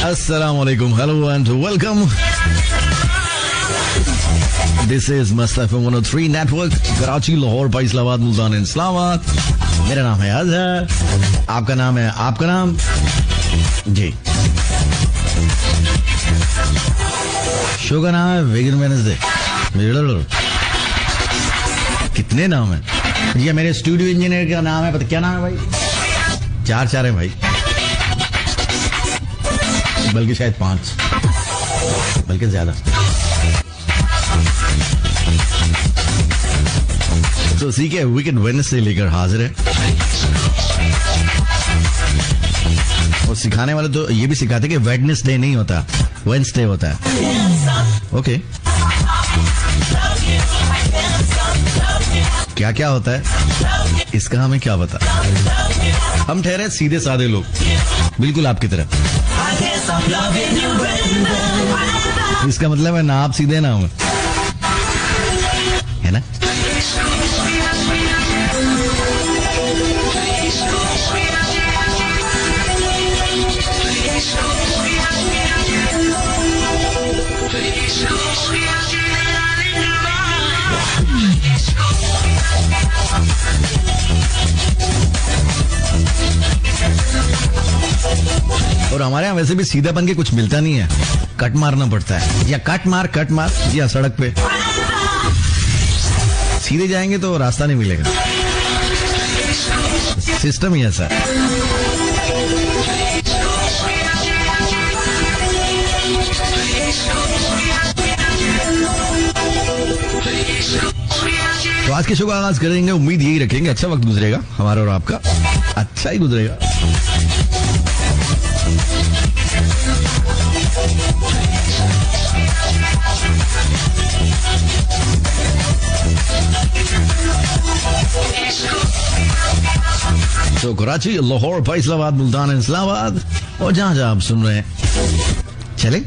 Assalamualaikum, hello and welcome. This is Mast FM 103 Network, Karachi, Lahore, Faisalabad, Multan, Islamabad. मेरा नाम है अजहर. आपका नाम है आपका नाम जी. शो का नाम है वेगन वेडनेसडे. कितने नाम है जी? मेरे स्टूडियो इंजीनियर का नाम है, पता क्या नाम है भाई? चार है भाई, बल्कि शायद 5, बल्कि ज्यादा. तो सीखे वीकेंड वेडनेसडे लेकर हाजिर है. और सिखाने वाले तो ये भी सिखाते कि वेडनेसडे नहीं होता, वेडनेसडे होता है. ओके, क्या क्या होता है इसका हमें क्या पता. हम ठहरे सीधे साधे लोग, बिल्कुल आपकी तरह. इसका मतलब है ना आप सीधे ना हो, है ना. और हमारे यहाँ वैसे भी सीधापन के कुछ मिलता नहीं है, कट मारना पड़ता है. या कट मार जी हाँ, सड़क पे सीधे जाएंगे तो रास्ता नहीं मिलेगा. सिस्टम ही ऐसा है. तो आज के शो का आगाज करेंगे, उम्मीद यही रखेंगे अच्छा वक्त गुजरेगा हमारा और आपका, अच्छा ही गुजरेगा. तो कराची, लाहौर, फैसलाबाद, मुल्तान, इस्लामाबाद और जहां जहां आप सुन रहे हैं, चले.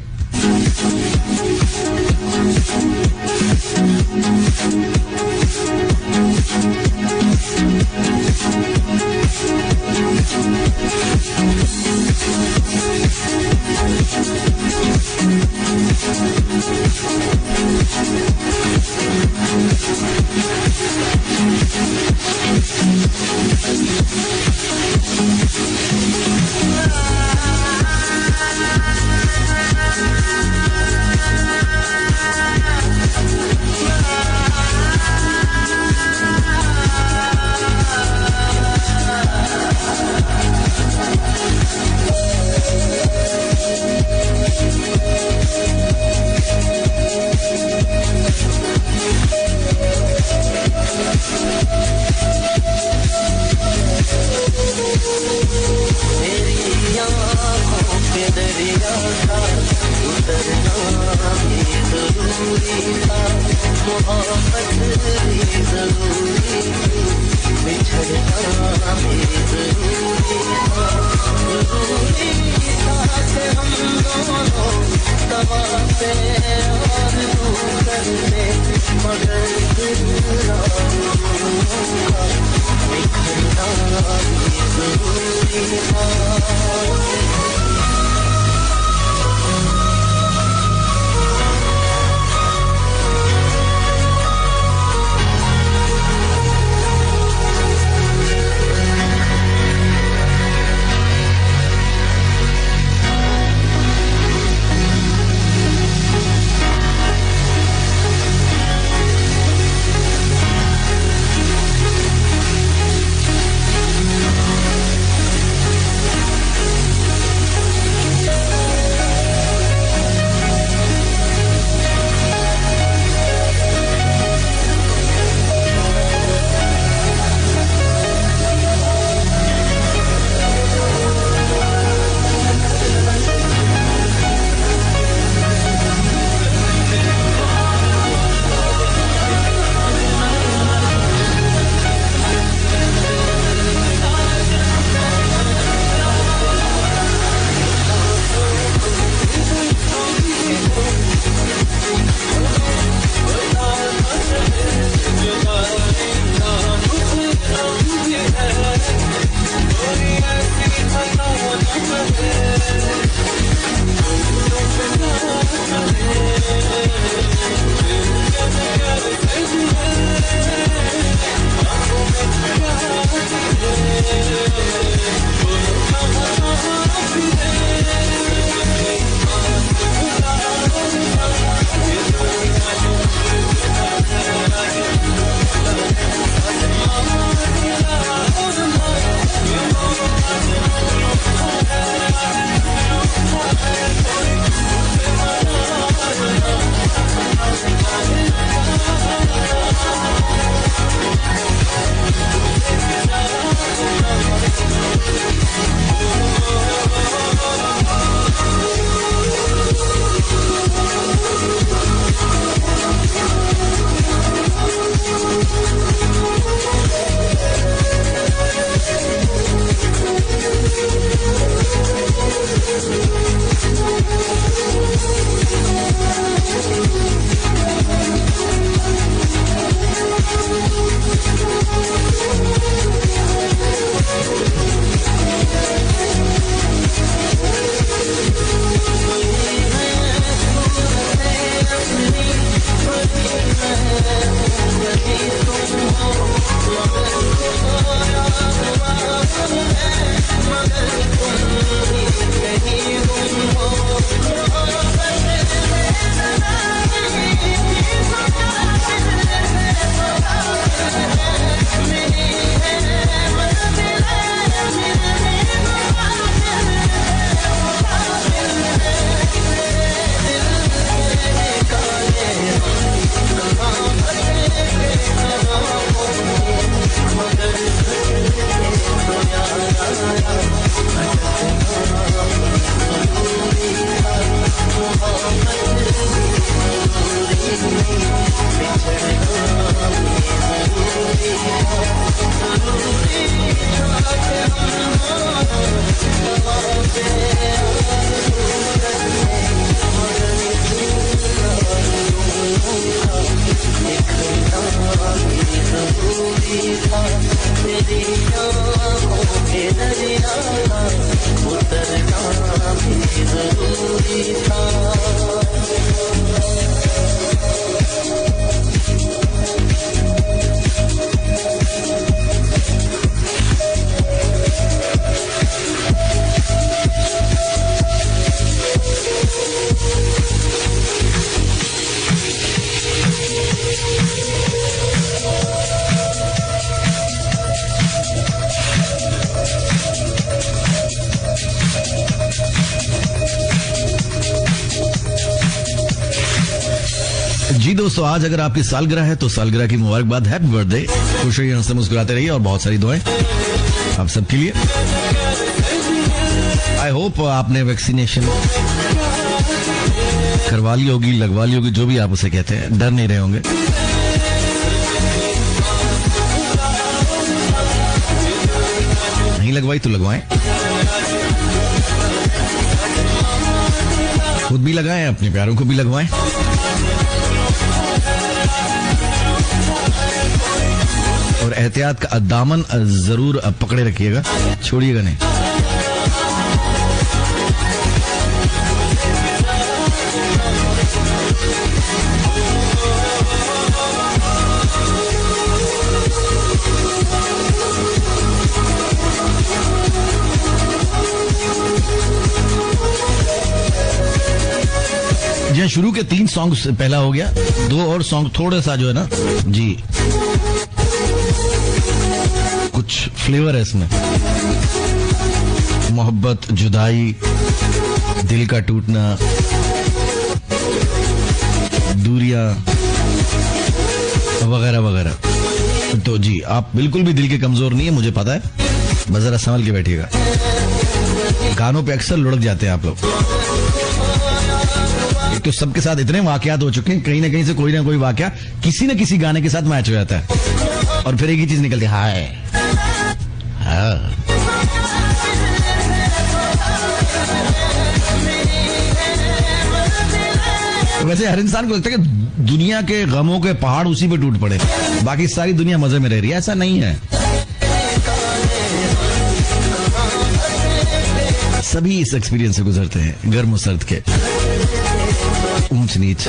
जी दोस्तों, आज अगर आपकी सालगिरह है तो सालगिरह की मुबारकबाद, हैप्पी बर्थडे, खुश रहिए, हंसते मुस्कुराते रहिए और बहुत सारी दुआएं आप सबके लिए। आई होप आपने वैक्सीनेशन करवा ली होगी, लगवा ली होगी, जो भी आप उसे कहते हैं, डर नहीं रहे होंगे। नहीं लगवाई तो लगवाएं, खुद भी लगाएं, अपने प्यारों को भी लगवाएं। और एहतियात का दामन जरूर पकड़े रखिएगा, छोड़िएगा नहीं। जी, शुरू के 3 सॉन्ग्स पहला हो गया, 2 और सॉन्ग थोड़ा सा जो है ना जी, कुछ फ्लेवर है इसमें, मोहब्बत, जुदाई, दिल का टूटना, दूरियां वगैरह वगैरह। तो जी, आप बिल्कुल भी दिल के कमजोर नहीं है, मुझे पता है, बस जरा संभल के बैठिएगा। गानों पे अक्सर लुढ़क जाते हैं आप लोग। एक तो सबके साथ इतने वाकयात हो चुके हैं, कहीं ना कहीं से कोई ना कोई वाकया किसी न किसी गाने के साथ मैच हो जाता है और फिर एक ही चीज निकलती है, हाय हाँ। वैसे हर इंसान को लगता है कि दुनिया के गमों के पहाड़ उसी पे टूट पड़े, बाकी सारी दुनिया मजे में रह रही है। ऐसा नहीं है, सभी इस एक्सपीरियंस से गुजरते हैं, गर्म और सर्द के, ऊंच नीच।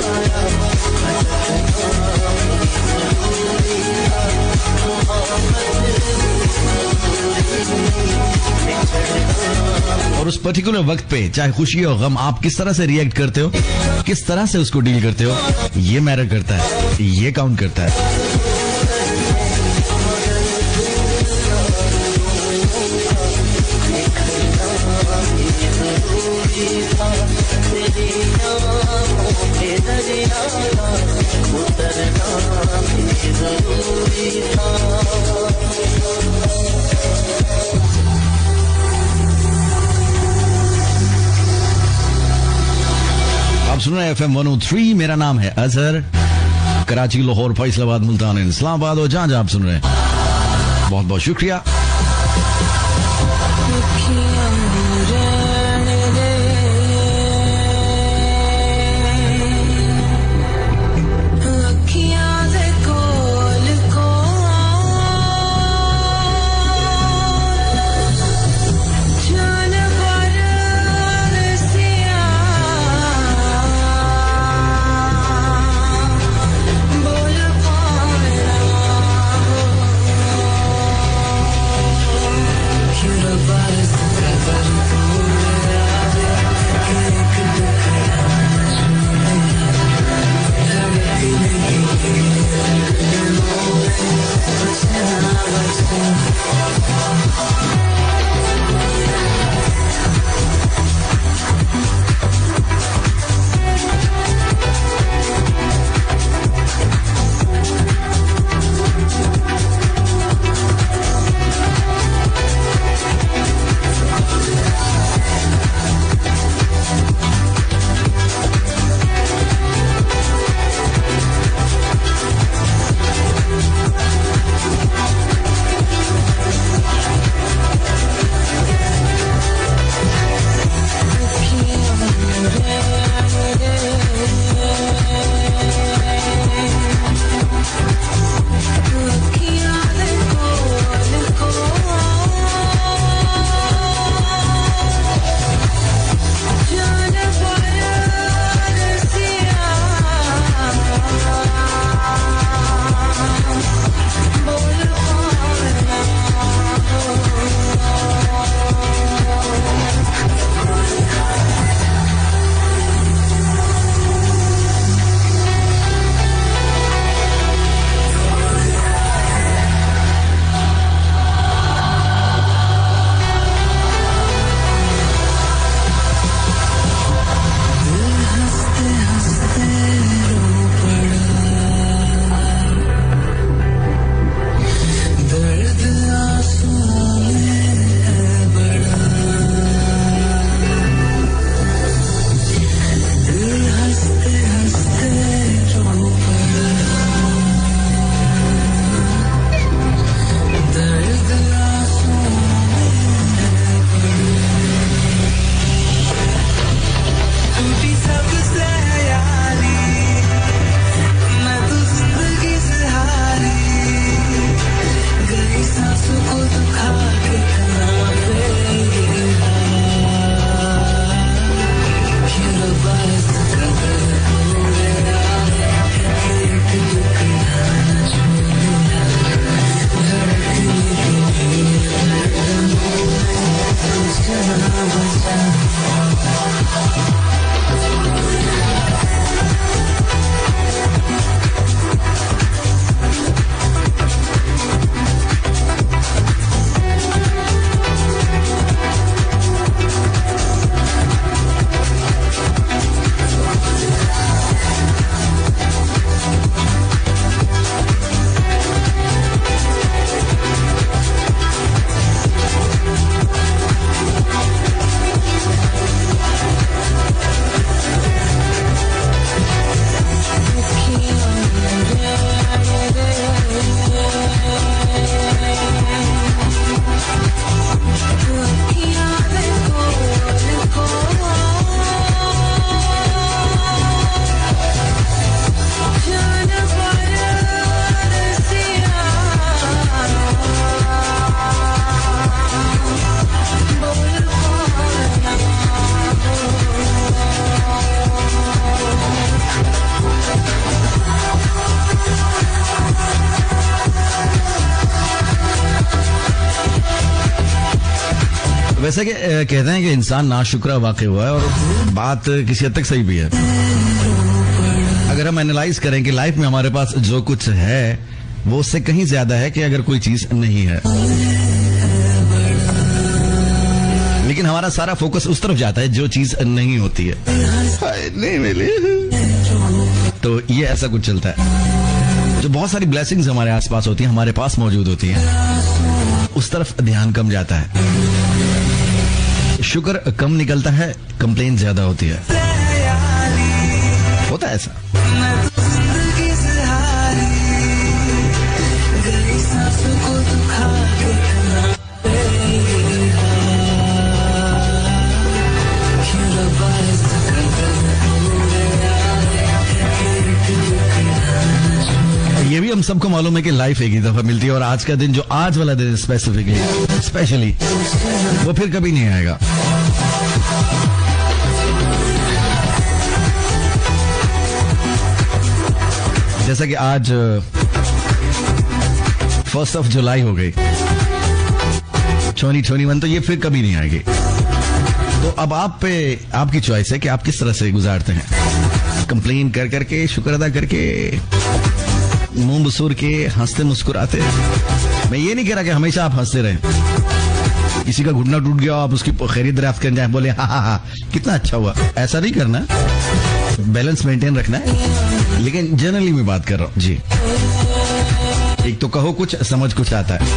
और उस पर्टिकुलर वक्त पे, चाहे खुशी और गम, आप किस तरह से रिएक्ट करते हो, किस तरह से उसको डील करते हो, ये मैटर करता है, ये काउंट करता है। आप सुन रहे हैं FM 103, मेरा नाम है अजहर, कराची, लाहौर, फैसलाबाद, मुल्तान, इस्लामाबाद और जहां जहां आप सुन रहे हैं, बहुत बहुत शुक्रिया। वैसे कि कहते हैं कि इंसान नाशुक्र वाक़ई हुआ है, और बात किसी हद तक सही भी है। अगर हम एनालाइज करें कि लाइफ में हमारे पास जो कुछ है वो उससे कहीं ज्यादा है कि अगर कोई चीज नहीं है, लेकिन हमारा सारा फोकस उस तरफ जाता है जो चीज नहीं होती है। नहीं मिली तो ये ऐसा कुछ चलता है। जो बहुत सारी ब्लेसिंग्स हमारे आसपास होती हैं, हमारे पास मौजूद होती हैं, उस तरफ ध्यान कम जाता है। शुक्र कम निकलता है, कंप्लेन ज्यादा होती है। होता है ऐसा। ये भी हम सबको मालूम है कि लाइफ एक ही दफा मिलती है, और आज का दिन, जो आज वाला दिन स्पेशली वो फिर कभी नहीं आएगा। जैसा कि आज 1 जुलाई हो गई 2021, तो ये फिर कभी नहीं आएगी। तो अब आप पे आपकी चॉइस है कि आप किस तरह से गुजारते हैं। कंप्लेन कर करके, शुक्र अदा करके, मुंह बसूर के, हंसते मुस्कुराते। मैं ये नहीं कह रहा कि हमेशा आप हंसते रहें। किसी का घुटना टूट गया, आप उसकी खैरियत दरियाफ्त करने जाए, बोले हा हा हा कितना अच्छा हुआ, ऐसा नहीं करना। बैलेंस मेंटेन रखना है। लेकिन जनरली मैं बात कर रहा हूं जी। एक तो कहो कुछ, समझ कुछ आता है।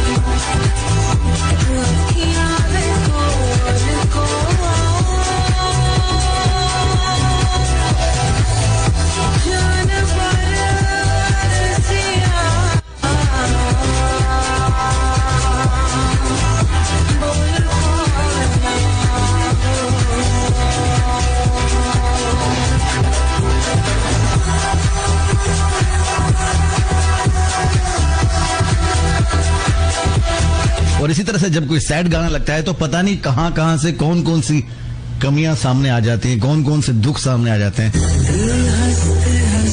और इसी तरह से जब कोई सैड गाना लगता है तो पता नहीं कहां कहां से कौन कौन सी कमियां सामने आ जाती हैं, कौन कौन से दुख सामने आ जाते हैं,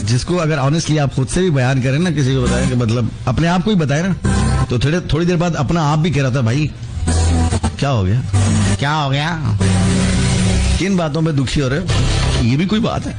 जिसको अगर ऑनेस्टली आप खुद से भी बयान करें ना, किसी को बताएं कि मतलब अपने आप को ही बताएं ना, तो थोड़ी देर बाद अपना आप भी कह रहा था भाई क्या हो गया, क्या हो गया, किन बातों पे दुखी हो रहे हो, ये भी कोई बात है।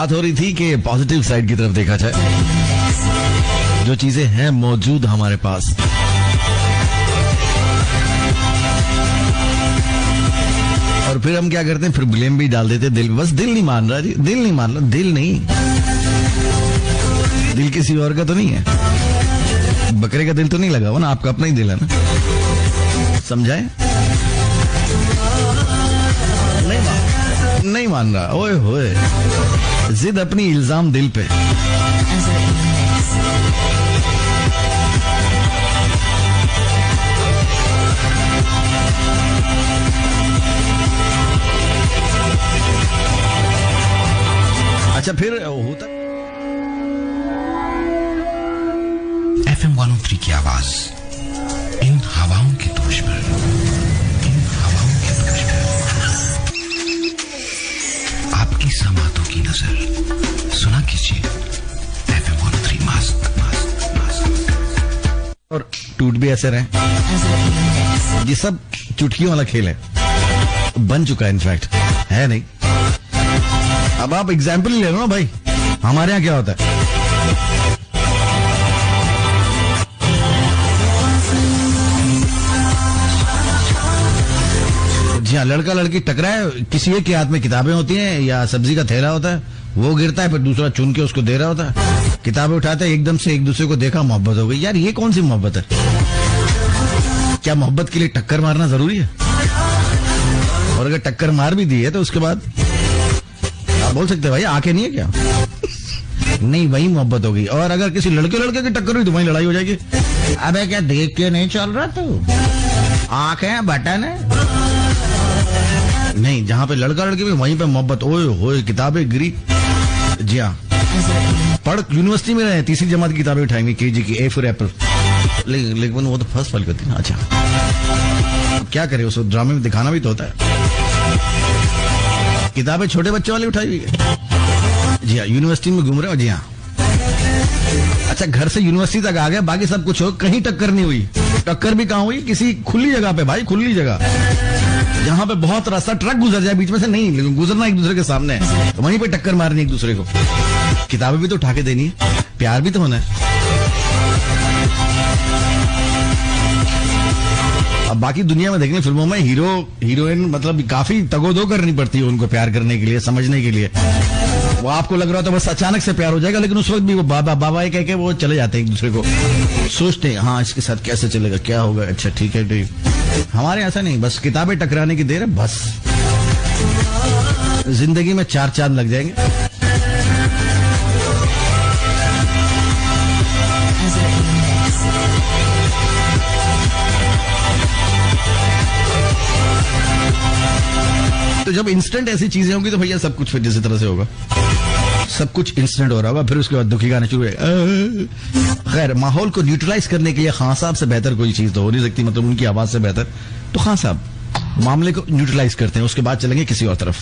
बात हो रही थी कि पॉजिटिव साइड की तरफ देखा जाए, जो चीजें हैं मौजूद हमारे पास, और फिर हम क्या करते हैं, फिर ब्लेम भी डाल देते दिल, बस दिल नहीं मान रहा जी, दिल नहीं मान रहा, दिल नहीं, दिल किसी और का तो नहीं है, बकरे का दिल तो नहीं लगा हुआ ना, आपका अपना ही दिल है ना, समझाए? नहीं मान रहा, ओए होए, जिद अपनी, इल्जाम दिल पे। अच्छा फिर होता FM 103 की आवाज इन हवाओं के दोष पर, इन हवाओं के दोष पर, आपकी समातों की नजर सुना कीजिए FM 103 मस्त मस्त मस्त। और टूट भी ऐसे रहे, ये सब चुटकियों वाला खेल है, बन चुका है, इनफैक्ट है नहीं। अब आप एग्जाम्पल ही ले लो ना भाई, हमारे यहाँ क्या होता है, जी हाँ, लड़का लड़की टकराए, किसी एक के हाथ में किताबें होती हैं या सब्जी का थैला होता है, वो गिरता है, फिर दूसरा चुन के उसको दे रहा होता है, किताबें उठाते हैं, एकदम से एक दूसरे को देखा, मोहब्बत हो गई। यार ये कौन सी मोहब्बत है? क्या मोहब्बत के लिए टक्कर मारना जरूरी है? और अगर टक्कर मार भी दी है तो उसके बाद आप बोल सकते हैं भाई आंखें नहीं है क्या? नहीं, वही मोहब्बत होगी। और अगर किसी लड़के लड़के की टक्कर हुई तो वही लड़ाई हो जाएगी। अबे क्या देख के नहीं चल रहा तू, आंखें बटन है? नहीं, जहाँ पे लड़का लड़की भी वहीं पे मोहब्बत। ओए होए, किताबें गिरी। जी हाँ, पढ़ यूनिवर्सिटी में रहे, तीसरी जमात की किताबें उठाएंगे, केजी की, ए फॉर एप्पल, लेकिन वो तो फर्स्ट फल करती है। अच्छा क्या करे, उसको ड्रामे में दिखाना भी तो होता है। किताबें छोटे बच्चों वाली उठाई हुई है। जी हाँ, यूनिवर्सिटी में घूम रहे हो। जी हाँ, अच्छा घर से यूनिवर्सिटी तक आ गया, बाकी सब कुछ हो, कहीं टक्कर नहीं हुई। टक्कर भी कहाँ हुई? किसी खुली जगह पे भाई, खुली जगह जहाँ पे बहुत रास्ता, ट्रक गुजर जाए बीच में से, नहीं, लेकिन गुजरना एक दूसरे के सामने है, तो वहीं पे टक्कर मारनी एक दूसरे को। किताबें भी तो उठा के देनी है, प्यार भी तो होना है। अब बाकी दुनिया में देखने फिल्मों में हीरो हीरोइन मतलब काफी तगोदो करनी पड़ती है उनको प्यार करने के लिए, समझने के लिए। वो आपको लग रहा था बस अचानक से प्यार हो जाएगा, लेकिन उस वक्त भी वो बाबा बाबा कह के वो चले जाते हैं एक दूसरे को, सोचते हैं हाँ इसके साथ कैसे चलेगा, क्या होगा, अच्छा ठीक है ठीक। हमारे ऐसा नहीं, बस किताबें टकराने की देर है, बस जिंदगी में 4 चांद लग जाएंगे। तो जब इंस्टेंट ऐसी चीजें होंगी तो भैया सब कुछ फिर जिस तरह से होगा, सब कुछ इंस्टेंट हो रहा होगा, फिर उसके बाद दुखी गाने शुरू होगा। खैर, माहौल को न्यूट्रलाइज करने के लिए खान साहब से बेहतर कोई चीज तो हो नहीं सकती, मतलब उनकी आवाज से बेहतर। तो खान साहब मामले को न्यूट्रलाइज करते हैं, उसके बाद चलेंगे किसी और तरफ।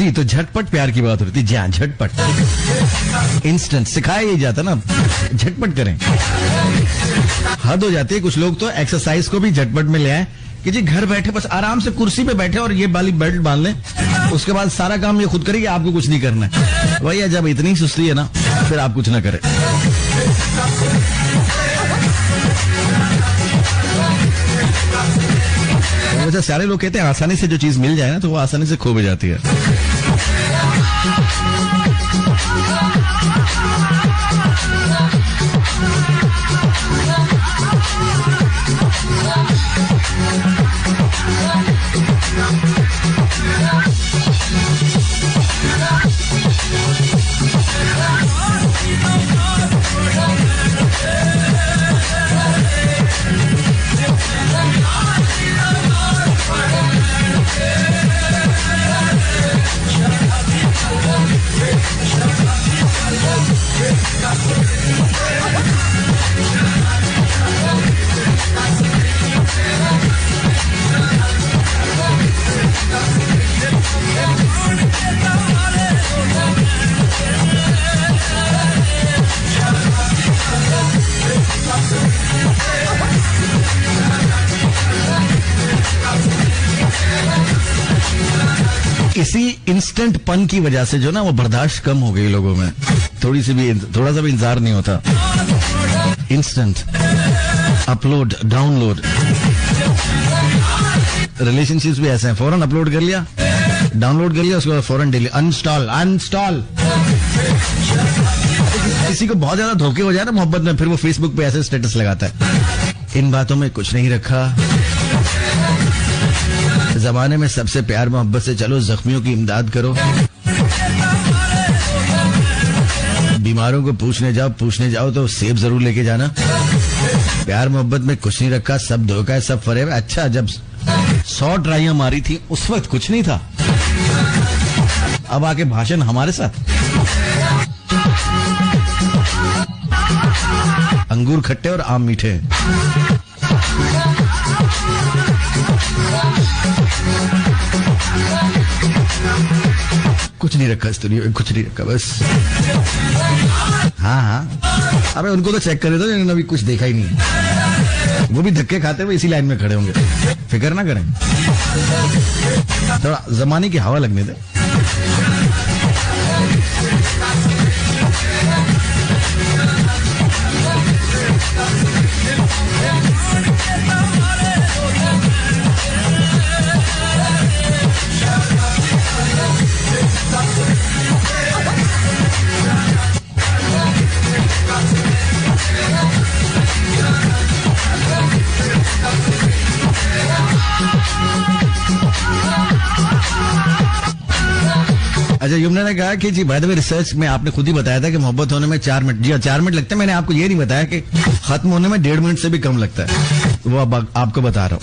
जी, तो झटपट प्यार की बात हो रही थी। जी हाँ, झटपट, इंस्टेंट सिखाया ही जाता ना, झटपट करें। हद हो जाती है, कुछ लोग तो एक्सरसाइज को भी झटपट में ले आए कि जी घर बैठे बस आराम से कुर्सी पे बैठे और ये वाली बेल्ट बांध लें, उसके बाद सारा काम ये खुद करेगी, आपको कुछ नहीं करना है। भैया जब इतनी सुस्ती है ना, फिर आप कुछ ना करें। वैसे सारे लोग कहते हैं आसानी से जो चीज मिल जाए ना तो वो आसानी से खो भी जाती है। इसी इंस्टेंट पन की वजह से जो ना वो बर्दाश्त कम हो गई लोगों में, थोड़ा सा भी इंतजार नहीं होता। इंस्टेंट अपलोड डाउनलोड, रिलेशनशिप्स भी ऐसे हैं, फौरन अपलोड कर लिया, डाउनलोड कर लिया, उसके बाद फौरन डिलीट, अनस्टॉल। किसी को बहुत ज्यादा धोखे हो जाए ना मोहब्बत में, फिर वो फेसबुक पे ऐसे स्टेटस लगाता है, इन बातों में कुछ नहीं रखा, जमाने में सबसे प्यार मोहब्बत से चलो, जख्मियों की इमदाद करो, बीमारों को पूछने जाओ तो सेब जरूर लेके जाना, प्यार मोहब्बत में कुछ नहीं रखा, सब धोखा है, सब फरेब। अच्छा, जब 100 ट्राइयां मारी थी उस वक्त कुछ नहीं था, अब आके भाषण हमारे साथ। अंगूर खट्टे और आम मीठे। कुछ नहीं रखा इस दुनिया में, कुछ नहीं रखा बस। हाँ, अबे उनको तो चेक करे दो जिन्होंने अभी कुछ देखा ही नहीं, वो भी धक्के खाते हुए इसी लाइन में खड़े होंगे, फिक्र ना करें, थोड़ा जमाने की हवा लगने दे। अच्छा, यमुना ने कहा कि जी बाय द वे रिसर्च में आपने खुद ही बताया था कि मोहब्बत होने में 4 मिनट, जी 4 मिनट लगते हैं। मैंने आपको ये नहीं बताया कि खत्म होने में 1.5 मिनट से भी कम लगता है, वो अब आपको बता रहा हूँ।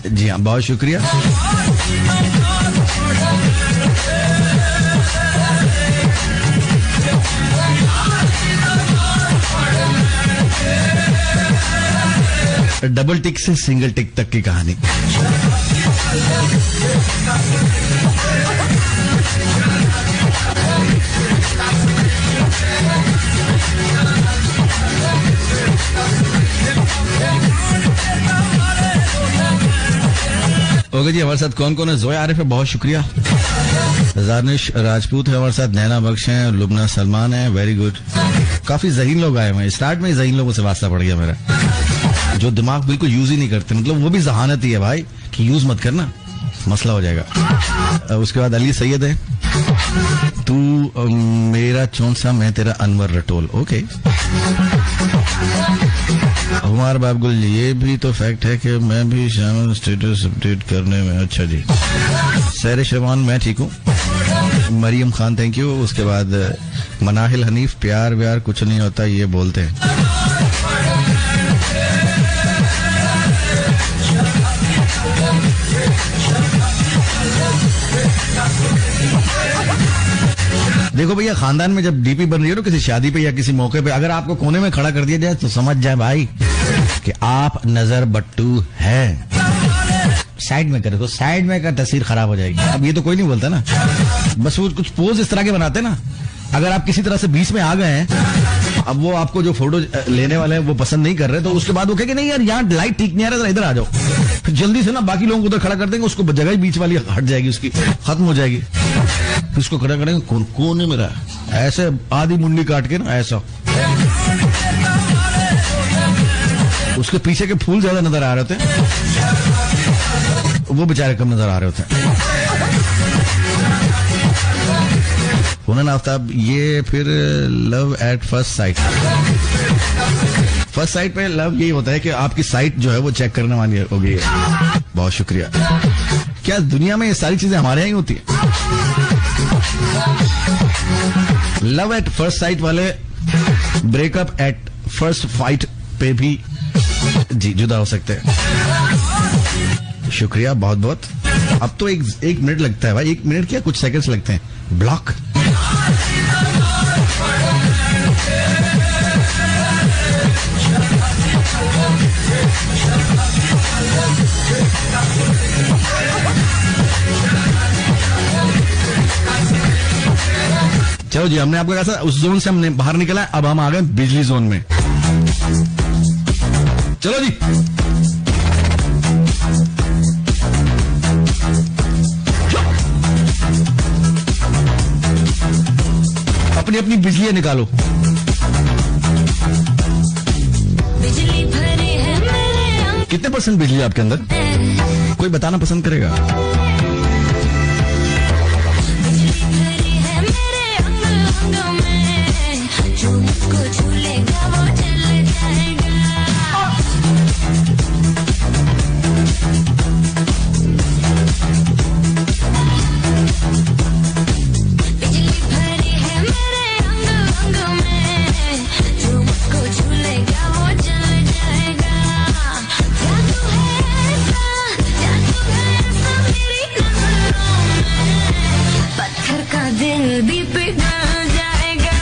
जी हाँ, बहुत शुक्रिया। डबल टिक से सिंगल टिक तक की कहानी। ओके जी, हमारे साथ कौन कौन है? जोया आरिफ है, बहुत शुक्रिया। जानिश राजपूत है हमारे साथ, नैना बख्श हैं, लुबना सलमान है, वेरी गुड। काफी ज़हीन लोग आए हैं, स्टार्ट में ही ज़हीन लोगों से वास्ता पड़ गया मेरा, जो दिमाग बिल्कुल यूज ही नहीं करते, मतलब वो भी जहानत ही है भाई कि यूज मत करना, मसला हो जाएगा। उसके बाद अली सैयद है, तू मेरा चौंसा मैं तेरा अनवर रटोल। ओके। हुमार बाबगुल, ये भी तो फैक्ट है कि मैं भी शामिल स्टेटस अपडेट करने में। अच्छा जी। सैर शरमान, मैं ठीक हूँ। Maryam Khan, thank you. उसके बाद मनाहिल हनीफ, प्यार व्यार कुछ नहीं होता ये बोलते हैं। देखो भैया, खानदान में जब डीपी बन रही हो ना किसी शादी पे या किसी मौके पे, अगर आपको कोने में खड़ा कर दिया जाए तो समझ जाए भाई कि आप नजर बट्टू हैं। साइड में करे तो साइड में का तस्वीर खराब हो जाएगी। अब ये तो कोई नहीं बोलता ना, बस वो कुछ पोज इस तरह के बनाते ना, अगर आप किसी तरह से बीच में आ गए हैं, अब वो आपको जो फोटो लेने वाले हैं वो पसंद नहीं कर रहे, तो उसके बाद वो कहेंगे नहीं यार यहाँ लाइट ठीक नहीं आ रहा, इधर आ जाओ, फिर जल्दी से ना बाकी लोगों को उधर खड़ा कर देंगे, उसको जगह ही बीच वाली हट जाएगी, उसकी खत्म हो जाएगी, फिर उसको खड़ा करेंगे कौन है मेरा, ऐसे आधी मुंडी काट के ना, ऐसा उसके पीछे के फूल ज्यादा नजर आ रहे होते हैं, वो बेचारे कम नजर आ रहे होते हैं। आफ्ताब, ये फिर love at first sight, first sight पे लव यही होता है कि आपकी साइट जो है वो चेक करने वाली हो गई है। बहुत शुक्रिया। क्या दुनिया में ये सारी चीजें हमारे यहाँ ही होती है? लव एट फर्स्ट साइट वाले ब्रेकअप एट फर्स्ट फाइट पे भी जी जुदा हो सकते हैं। शुक्रिया बहुत बहुत। अब तो एक मिनट लगता है भाई, 1 मिनट क्या कुछ सेकंड्स लगते हैं। ब्लॉक चलो जी, हमने आपको कहा था उस जोन से हमने बाहर निकला है, अब हम आ गए बिजली जोन में। चलो जी, अपनी अपनी बिजलियां निकालो। बिजली भरे है मेरे कितने % बिजली है आपके अंदर? कोई बताना पसंद करेगा? बिजली भरी है मेरे अंग अंग में, जो मुझको छूलेगा वो जल जाएगा। बिजली भरी है मेरे अंग अंग में, जो मुझको छूलेगा वो जल जाएगा। जादू है ऐसा मेरी नजरों में, पत्थर का दिल भी पिघल जाएगा।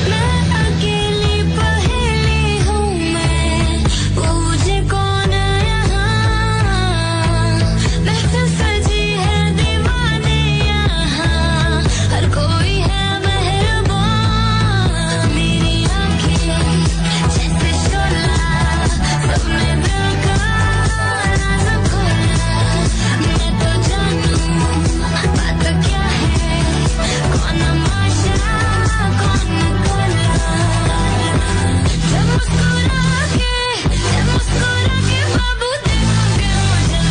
मैं अकेली पहेली हूँ मैं, मुझे कौन यहाँ, महफिल सजी है दीवाने यहाँ, हर कोई है मेहरबान। मेरी आँखें जैसे शोला, सबने दिल का राज खोला। मैं तो जानूं बात क्या है, कौन माशा कौन कोला। जब मुस्कुरा के बाबू देखोगे मुझे,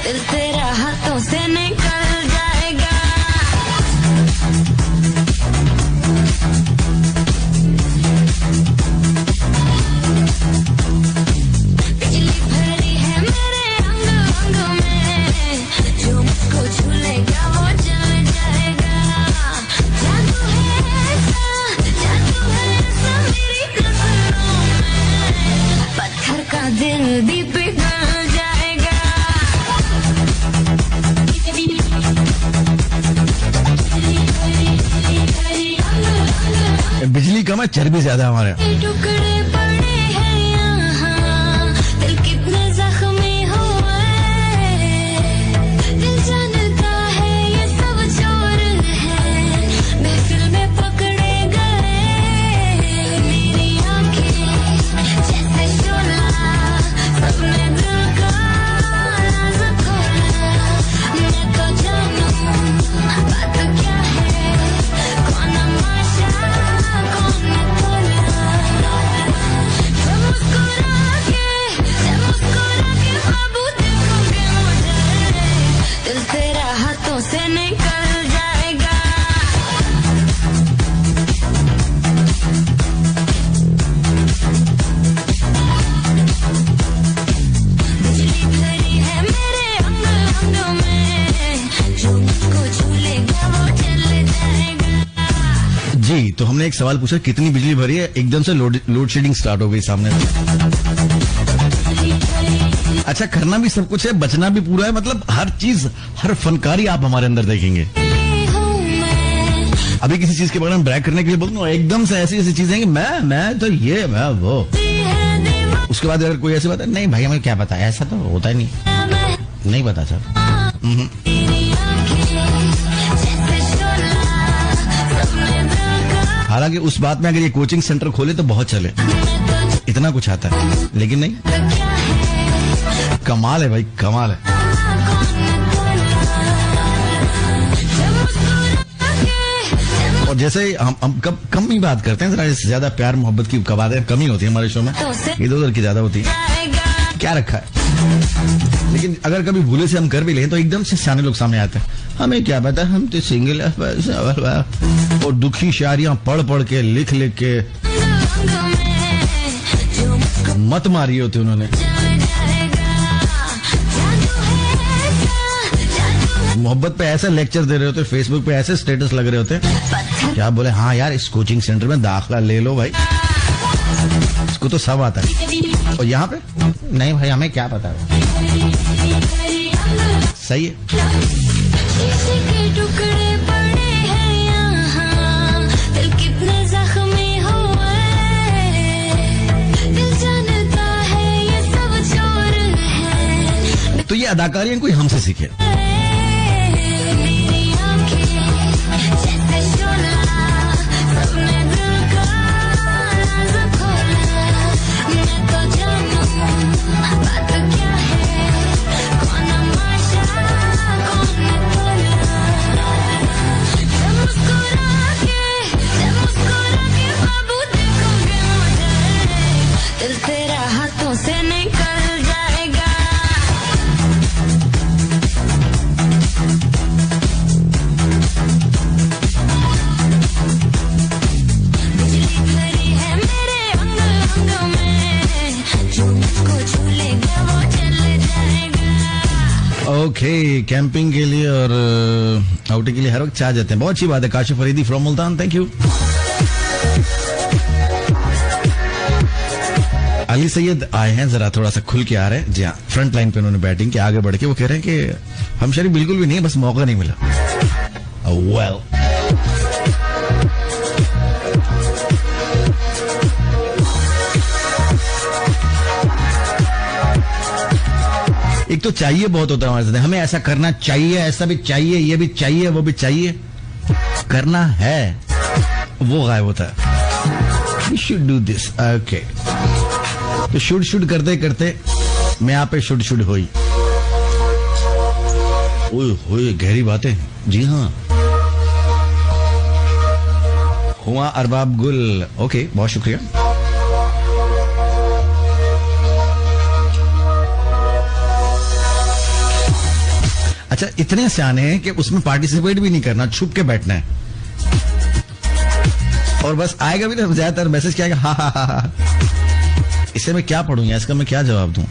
दिल तेरा हाथों से निकल जाएगा। बिजली भरी है मेरे अंग अंग में, जो मुझको छूलेगा वो जल जाएगा। जादू है ऐसा मेरी नजरों में, पत्थर का दिल भी पिघल जाएगा। बिजली कम है, चर्बी ज्यादा है हमारे। टुकड़े पड़े हैं यहाँ, दिल कितने जख्मी हुए, दिल जानता है ये सब चोर है, महफिल में पकड़े गए। मेरी आँखें जैसे शोला, सबने दिल का राज खोला। मैं तो जानूं बात क्या है, कौन माशा कौन कोला। जब मुस्कुरा के बाबू देखोगे मुझे, दिल तेरा हाथों से निकल जाएगा। बिजली भरी है मेरे अंग अंग में, जो मुझको छूलेगा वो जल जाएगा। जी, तो हमने एक सवाल पूछा कितनी बिजली भरी है, एकदम से लोड शेडिंग स्टार्ट हो गई सामने। अच्छा, करना भी सब कुछ है, बचना भी पूरा है, मतलब हर चीज, हर फनकारी आप हमारे अंदर देखेंगे। हूँ मैं, अभी किसी चीज के बारे में ब्रैग करने के लिए बोलूँ एकदम से ऐसी ऐसी चीजें कि मैं तो ये मैं वो, उसके बाद अगर कोई ऐसी बात है, नहीं भाई हमें क्या पता है, ऐसा तो होता ही नहीं पता सर। हालांकि उस बात में अगर ये कोचिंग सेंटर खोले तो बहुत चले, इतना कुछ आता है, लेकिन नहीं, कमाल है भाई, कमाल है। और जैसे हम कम ही बात करते हैं, जरा ज्यादा प्यार मोहब्बत की बातें कम ही होती है हमारे शो में, इधर उधर की ज्यादा होती है, क्या रखा है। लेकिन अगर कभी भूले से हम कर भी लें तो एकदम से सियाने लोग सामने आते हैं, हमें क्या पता, हम तो सिंगल है, और दुखी शायरियां पढ़ पढ़ के लिख लिख के मत मारी होती उन्होंने। मोहब्बत पे ऐसे लेक्चर दे रहे होते, फेसबुक पे ऐसे स्टेटस लग रहे होते, क्या बोले, हाँ यार इस कोचिंग सेंटर में दाखला ले लो भाई, इसको तो सब आता है। और यहाँ पे नहीं भाई हमें क्या पता है। सही है। तो ये अदाकारियां कोई हमसे सीखे। ओके, कैंपिंग के लिए और आउटिंग के लिए हर वक्त चाह जाते हैं, बहुत अच्छी बात है। Kashif Faridi from Multan, thank you. Ali Syed आए हैं, जरा थोड़ा सा खुल के आ रहे हैं। जी हाँ, फ्रंट लाइन पे उन्होंने बैटिंग की, आगे बढ़ के वो कह रहे हैं कि हम शरीफ बिल्कुल भी नहीं, बस मौका नहीं मिला। वेल एक तो चाहिए बहुत होता है हमारे साथ, हमें ऐसा करना चाहिए, ऐसा भी चाहिए, ये भी चाहिए, वो भी चाहिए, करना है वो गायब होता है। We should do this, okay। तो शुड करते करते मैं यहाँ पे शुड हुई। ओए गहरी बातें, जी हाँ। हुआ अरबाब गुल, ओके बहुत शुक्रिया। अच्छा, इतने सियाने हैं कि उसमें पार्टिसिपेट भी नहीं करना, छुप के बैठना है, और बस आएगा भी ना ज्यादातर मैसेज क्या आएगा, हा। इसे मैं क्या पढ़ूंगा, इसका मैं क्या जवाब दूं।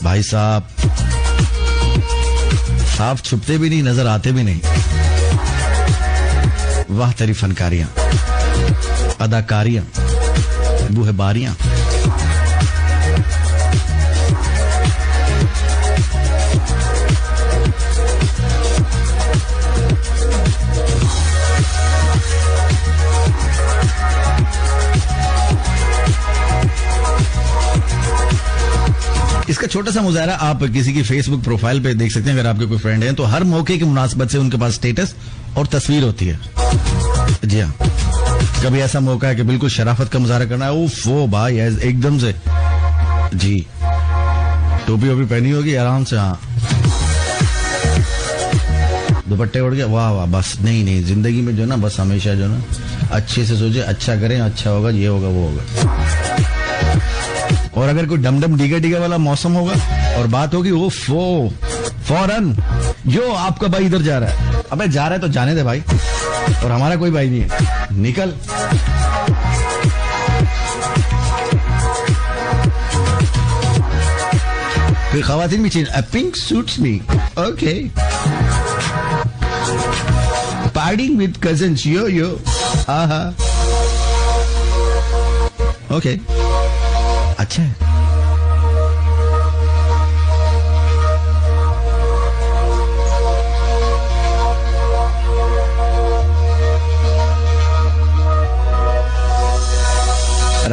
भाई साहब साफ छुपते भी नहीं, नजर आते भी नहीं। वाह तेरी फनकारियां, अदाकारियां, बूहेबारियां। इसका छोटा सा मुजाहरा आप किसी की फेसबुक प्रोफाइल पे देख सकते हैं, अगर आपके कोई फ्रेंड हैं तो हर मौके की मुनासिबत से उनके पास स्टेटस और तस्वीर होती है। जी हाँ, कभी ऐसा मौका है कि बिल्कुल शराफत का मुजाहरा करना है, उफ वो भाई एकदम से जी टोपी वोपी पहनी होगी आराम से, हाँ दुपट्टे उड़ गया, वाह वाह, बस नहीं जिंदगी में जो ना बस हमेशा जो ना अच्छे से सोचे, अच्छा करें, अच्छा होगा, ये होगा वो होगा। और अगर कोई डमडम डीगा वाला मौसम होगा और बात होगी, वो फौरन जो आपका भाई इधर जा रहा है, अबे जा रहा है तो जाने दे भाई, और हमारा कोई भाई नहीं है, निकल। फिर खवातीन भी change, pink suits me, okay, parting with cousins, yo आहा, ओके, अच्छा है।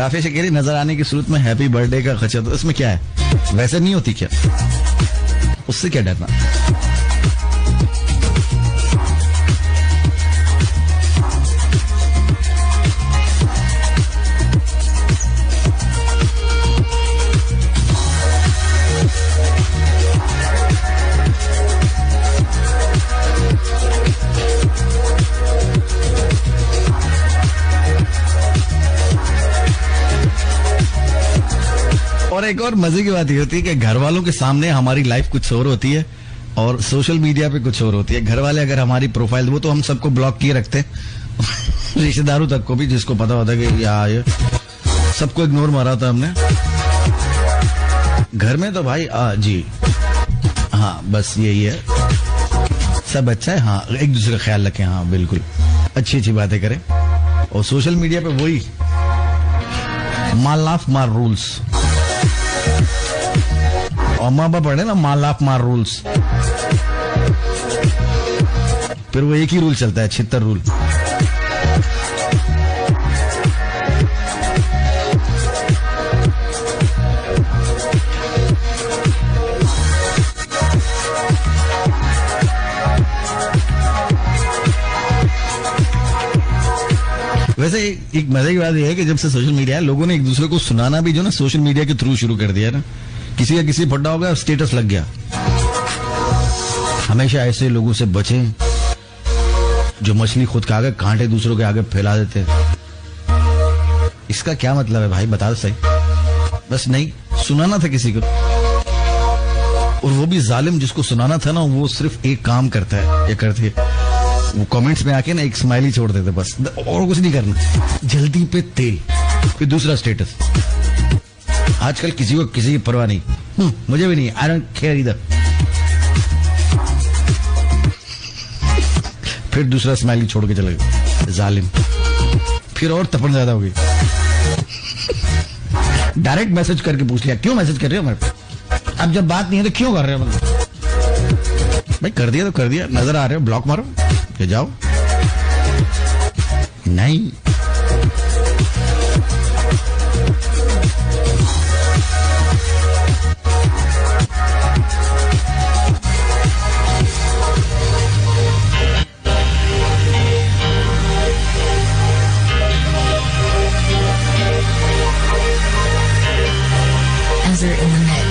राफे शकीरी नजर आने की सूरत में हैप्पी बर्थडे का खर्चा, तो इसमें क्या है? वैसे नहीं होती क्या? उससे क्या डरना? और एक और मजे की बात ये होती है कि घर वालों के सामने हमारी लाइफ कुछ और होती है और सोशल मीडिया पे कुछ और होती है। घर वाले अगर हमारी प्रोफाइल, वो तो हम सबको ब्लॉक किए रखते हैं रिश्तेदारों तक को भी, जिसको पता होता है कि यार सबको इग्नोर मारा था हमने। घर में तो भाई जी हाँ बस यही है, सब अच्छा है, हाँ एक दूसरे का ख्याल रखें, हाँ बिल्कुल अच्छी अच्छी बातें करें। और सोशल मीडिया पे वही माल लाफ मार रूल्स, और माँ बाप पढ़े ना माल लाफ मार रूल्स, फिर वो एक ही रूल चलता है, 76 रूल। वैसे एक मजे की बात यह है कि जब से सोशल मीडिया है, लोगों ने एक दूसरे को सुनाना भी जो ना सोशल मीडिया के थ्रू शुरू कर दिया ना। किसी का किसी फड्डा हो गया, स्टेटस लग गया। हमेशा ऐसे लोगों से बचें जो मछली खुद के आगे कांटे दूसरों के आगे फैला देते। इसका क्या मतलब है भाई, बता दो सही। बस नहीं सुनाना था किसी को, और वो भी जालिम जिसको सुनाना था ना, वो सिर्फ एक काम करता है या करती है, वो कमेंट्स में आके ना एक स्माइली छोड़ देते बस, और कुछ नहीं करना। जल्दी पे तेल, फिर दूसरा स्टेटस। आजकल किसी को किसी की परवाह नहीं, मुझे भी नहीं, आई डोंट केयर इधर। फिर दूसरा स्माइली छोड़ के चले गए, जालिम। फिर और तपन ज्यादा हो गई। डायरेक्ट मैसेज करके पूछ लिया, क्यों मैसेज कर रहे हो मेरे पे? अब जब बात नहीं है तो क्यों कर रहे हो? भाई कर दिया तो कर दिया, नजर आ रहे हो, ब्लॉक मारो, ये जाओ। नहीं Ezra in the mix.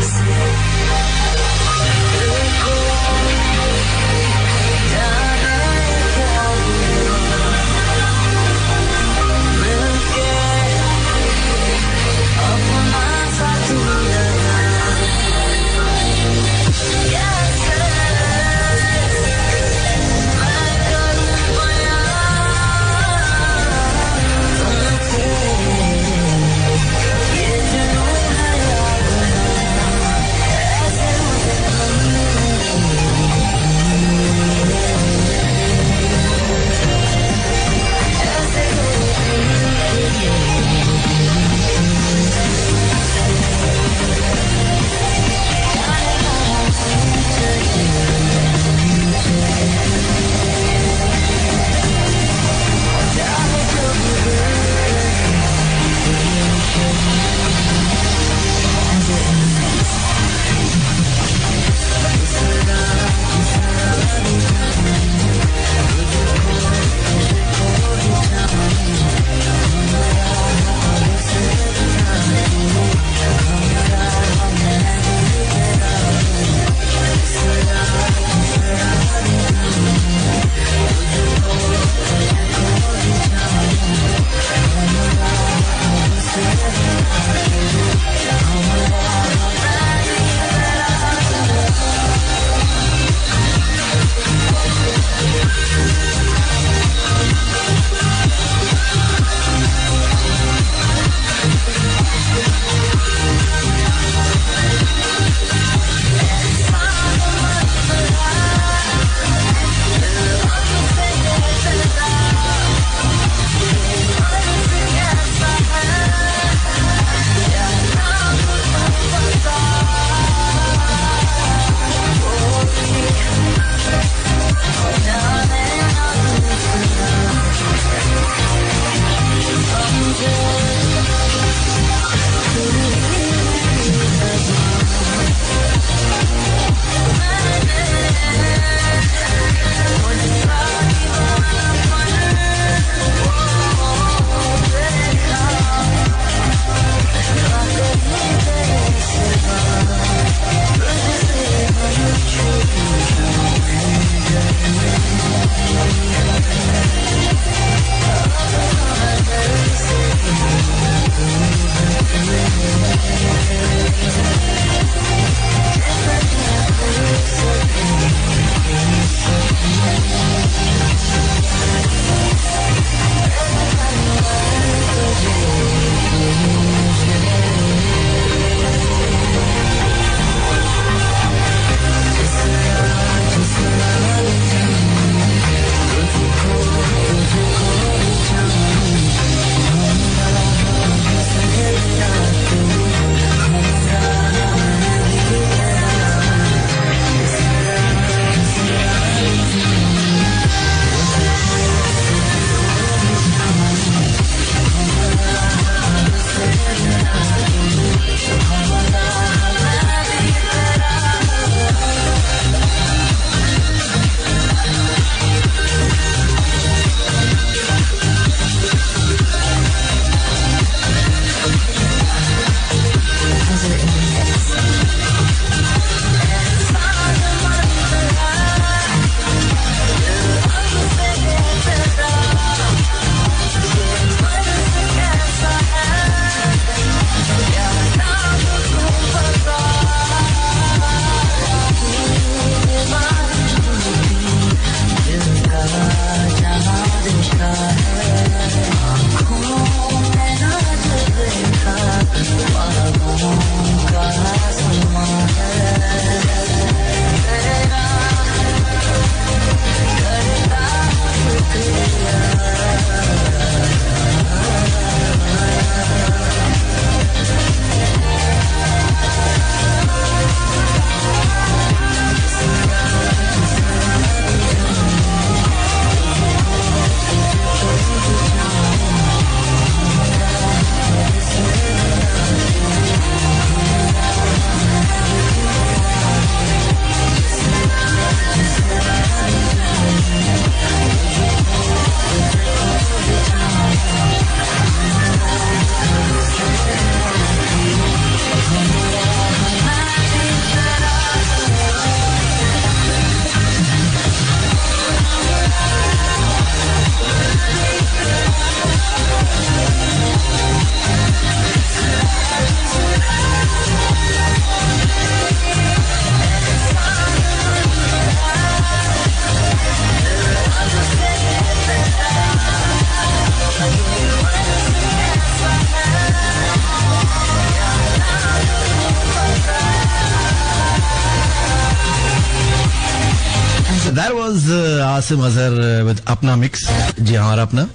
Asim Azhar with अपना मिक्स। जी हमारा अपना,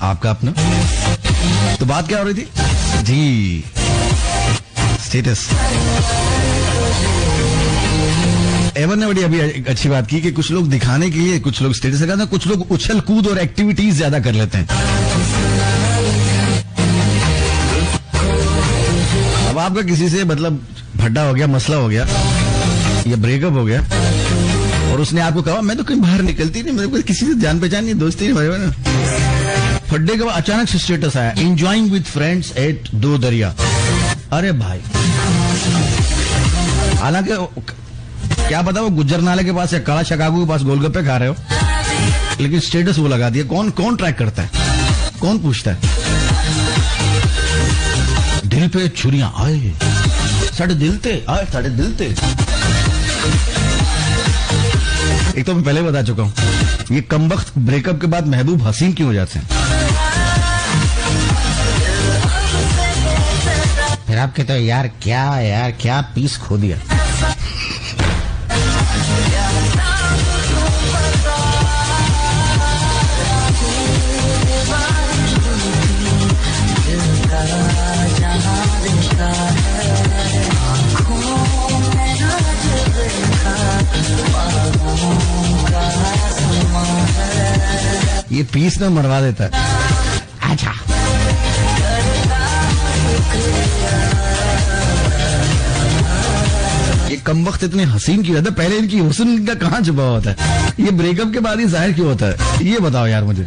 आपका अपना। तो बात क्या हो रही थी जी? स्टेटस। एवन ने बड़ी अभी एक अच्छी बात की कि कुछ लोग दिखाने के लिए कुछ लोग स्टेटस लगाते हैं, कुछ लोग उछल कूद और एक्टिविटीज ज्यादा कर लेते हैं। अब आपका किसी से मतलब भड्डा हो गया, मसला हो गया या ब्रेकअप हो गया और उसने आपको कहा मैं तो कहीं बाहर निकलती नहीं, मेरे को किसी से जान पहचान नहीं, दोस्ती नहीं भाई ना। फड्डे के बाद अचानक से स्टेटस आया, एंजॉयिंग विद फ्रेंड्स एट दो दरिया। अरे भाई, हालांकि क्या पता वो गुज्जर नाले के पास या काला शिकागो के पास गोलगप्पे खा रहे हो, लेकिन स्टेटस वो लगा दिया। कौन कौन ट्रैक करता है, कौन पूछता है? दिल पे छुरियां आए, साढ़े दिल ते आए, साढ़े दिल ते। एक तो मैं पहले बता चुका हूं, ये कमबख्त ब्रेकअप के बाद महबूब हसीन क्यों हो जाते हैं? फिर आप कहते हो यार क्या पीस खो दिया। ये पीस ना मरवा देता है। अच्छा, ये कमबख्त इतने हसीन क्यों रहता है? पहले इनकी हुस्न का कहाँ छुपा होता है? ये ब्रेकअप के बाद ही जाहिर क्यों होता है? ये बताओ यार मुझे।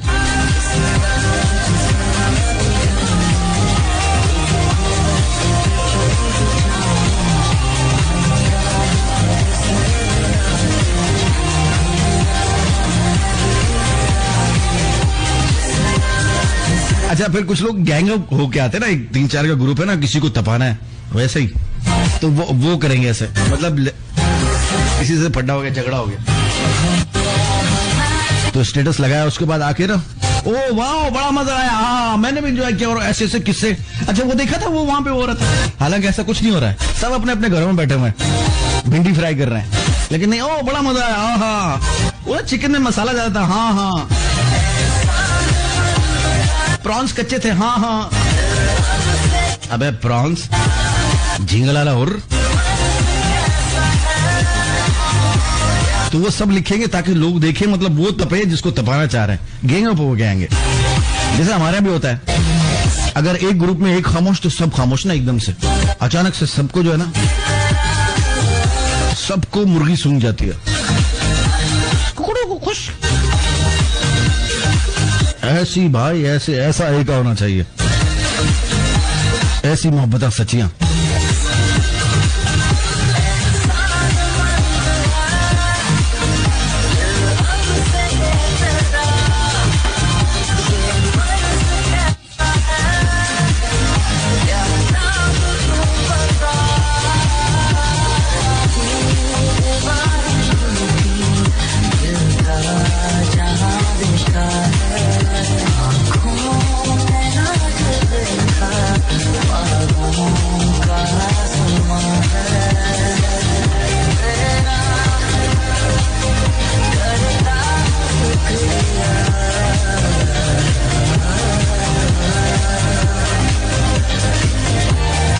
अच्छा, फिर कुछ लोग गैंग होके आते हैं ना, एक 3-4 का ग्रुप है ना, किसी को तपाना है, वैसे ही तो वो करेंगे ऐसे, मतलब किसी से फड्डा हो गया, झगड़ा हो गया तो स्टेटस लगाया, उसके बाद आके ना ओ वाह बड़ा मजा आया, हाँ मैंने भी एंजॉय किया, और ऐसे ऐसे किस्से। अच्छा, वो देखा था वो वहां पे हो रहा था, हालांकि ऐसा कुछ नहीं हो रहा है, सब अपने अपने घरों में बैठे हुए हैं, भिंडी फ्राई कर रहे हैं, लेकिन नहीं ओ बड़ा मजा आया, हाँ वो चिकन में मसाला ज्यादा था, हाँ प्रॉन्स कच्चे थे, हाँ अबे प्रॉन्स झींगलाला और तो वो सब लिखेंगे ताकि लोग देखें, मतलब वो तपे जिसको तपाना चाह रहे हैं, गैंग अप हो गए आएंगे। जैसे हमारे यहाँ भी होता है, अगर एक ग्रुप में एक खामोश तो सब खामोश ना, एकदम से अचानक से सबको जो है ना, सबको मुर्गी सूंघ जाती है, कुकड़ों को खुश। ऐसी भाई ऐसा एक होना चाहिए, ऐसी मोहब्बत सच्चियां।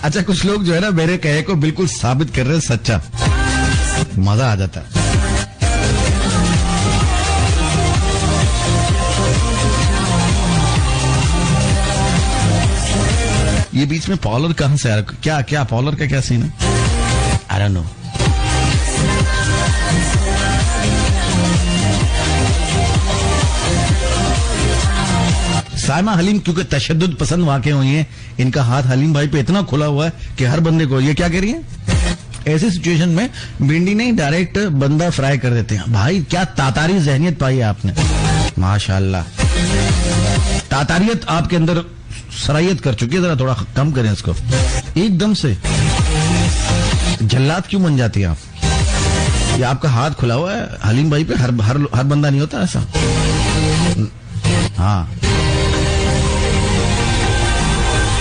अच्छा, कुछ लोग जो है ना मेरे कहे को बिल्कुल साबित कर रहे हैं सच्चा, मजा आ जाता है। ये बीच में पॉलर कहां से आ रहा? क्या पॉलर का क्या सीन है? I don't know. Saima Haleem क्योंकि तशद्दुद पसंद वाक़े हुई हैं, इनका हाथ हलीम भाई पे इतना खुला हुआ है कि हर बंदे को, ये क्या कह रही है, ऐसी सिचुएशन में भिंडी नहीं डायरेक्ट बंदा फ्राई कर देते हैं। भाई क्या तातारी जहनियत पाई है आपने, माशाल्लाह। तातारियत आपके अंदर सरायत कर चुकी है, जरा थोड़ा कम करें इसको। एकदम से जल्लाद क्यों बन जाती है आप? ये आपका हाथ खुला हुआ है हलीम भाई पे, हर बंदा नहीं होता ऐसा। हाँ,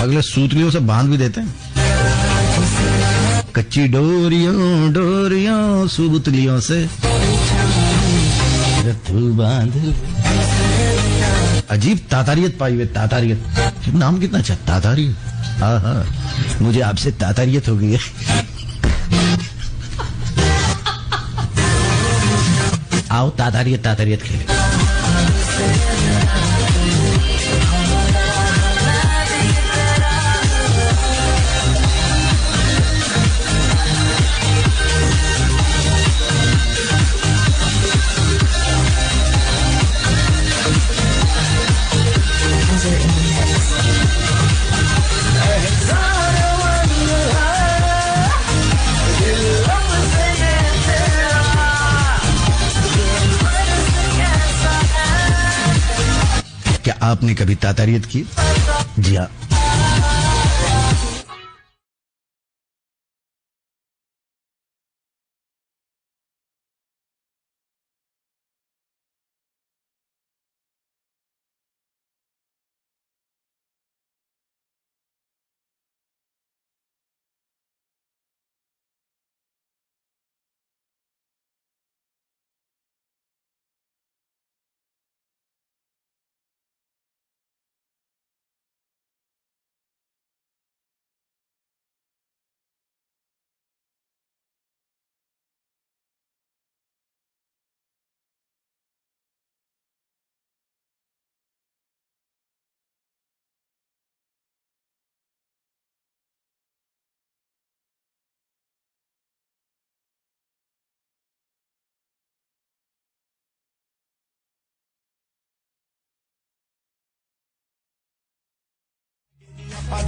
अगले सूतलियों से बांध भी देते हैं, कच्ची डोरियों सुबुतलियों से। तू बांध ले। अजीब तातारियत पाई हुई, तातारियत नाम कितना अच्छा, तातारियत। हाँ हाँ, मुझे आपसे तातारियत हो गई है। आओ तातारियत तातारियत खेले। क्या आपने कभी तातारियत की? जी हाँ।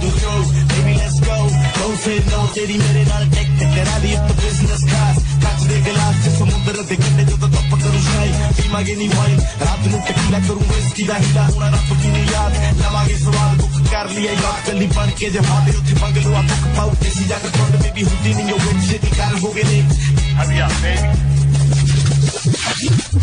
do shows, baby let's go. Don't say no, तेरी मेरे नाल टेक टेक करा दी तो business class. कांच दे गिलास से समुद्र दे कंढे जो तो तप करूं शाई. पीवांगे नी वाइन, रात नूं टकीला करूं विस्की दा हीला. हुण रात की नी याद, लवांगे सवाल बुक कर लिया याद. गली बन के जे हाडे उत्थे बंगलो आ बुक पाउ देसी जाकर कोंड में भी हुंदी नी ओ विच सिटी कर हो गए ने. अभी आ बेबी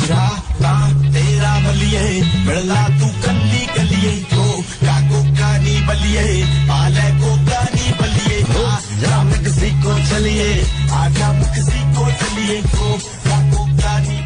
राता तेरा बलिए बड़ला तू कल्ली कलिए को काको कानी बलिए पाले को कानी बलिए जा मेक्सिको चलिए आजा मेक्सिको चलिए को काको कानी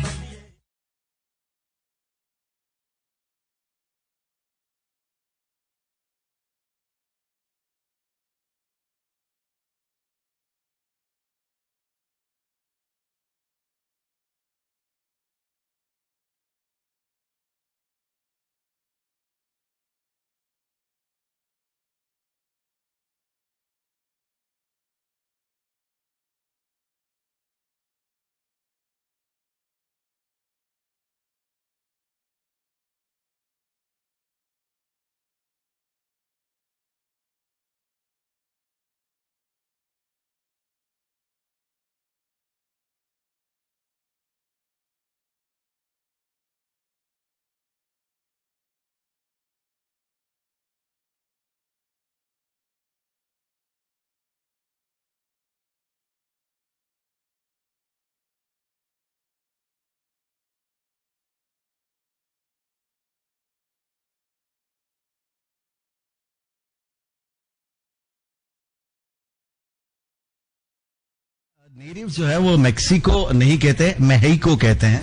नेटिव जो है वो मेक्सिको नहीं कहते, मेहिको कहते हैं।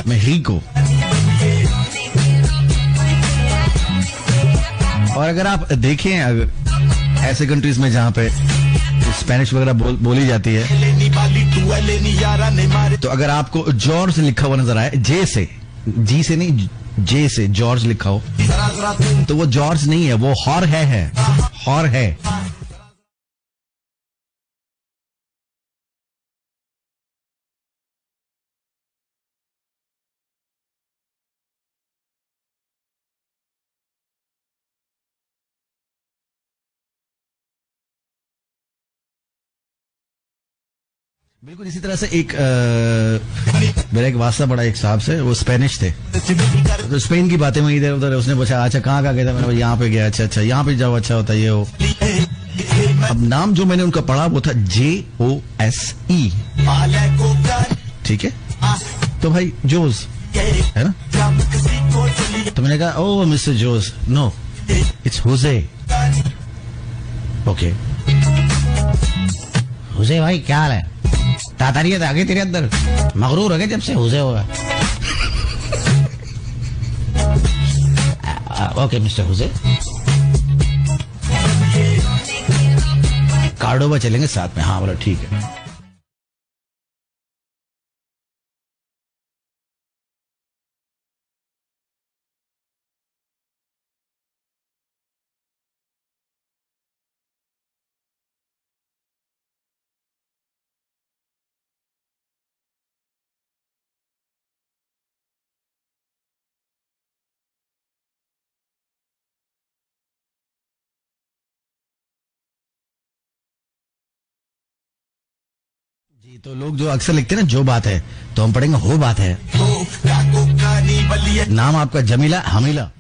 मेहिको। और अगर आप देखें ऐसे कंट्रीज में जहां पे स्पेनिश वगैरह बोली जाती है, तो अगर आपको जॉर्ज लिखा हुआ नजर आए, जे से, जी से नहीं, जे से जॉर्ज लिखा हो, तो वो जॉर्ज नहीं है, वो हॉर है हॉर है। बिल्कुल इसी तरह से एक मेरा एक वास्ता पड़ा एक साहब से, वो स्पेनिश थे, तो स्पेन की बातें हुई इधर उधर। उसने पूछा अच्छा कहाँ गया था, मैंने यहाँ पे गया। अच्छा यहाँ पे जाओ, अच्छा होता ये हो। अब नाम जो मैंने उनका पढ़ा वो था JOSE, ठीक है। तो भाई जोज है ना, तो मैंने कहा ओ मिस्टर जोज, नो इट्स हुजे। ओके हुजे भाई क्या हाल है? तातारियत आ गई तेरे अंदर, मगरूर हो गए जब से हुजे हुआ। ओके मिस्टर हुजे, कार्डोबा चलेंगे साथ में। हाँ बोला ठीक है। जी तो लोग जो अक्सर लिखते हैं ना जो बात है, तो हम पढ़ेंगे हो बात है। नाम आपका जमीला हमीला।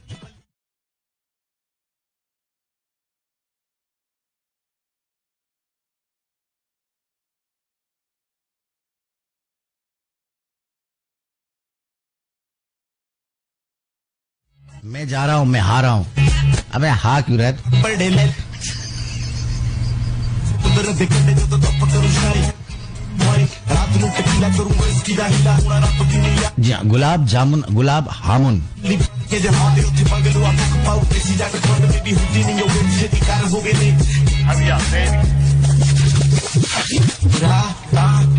मैं जा रहा हूं, मैं हारा हूं। अबे हा क्यों रहा है? जी हाँ, गुलाब जामुन, गुलाब हामुन।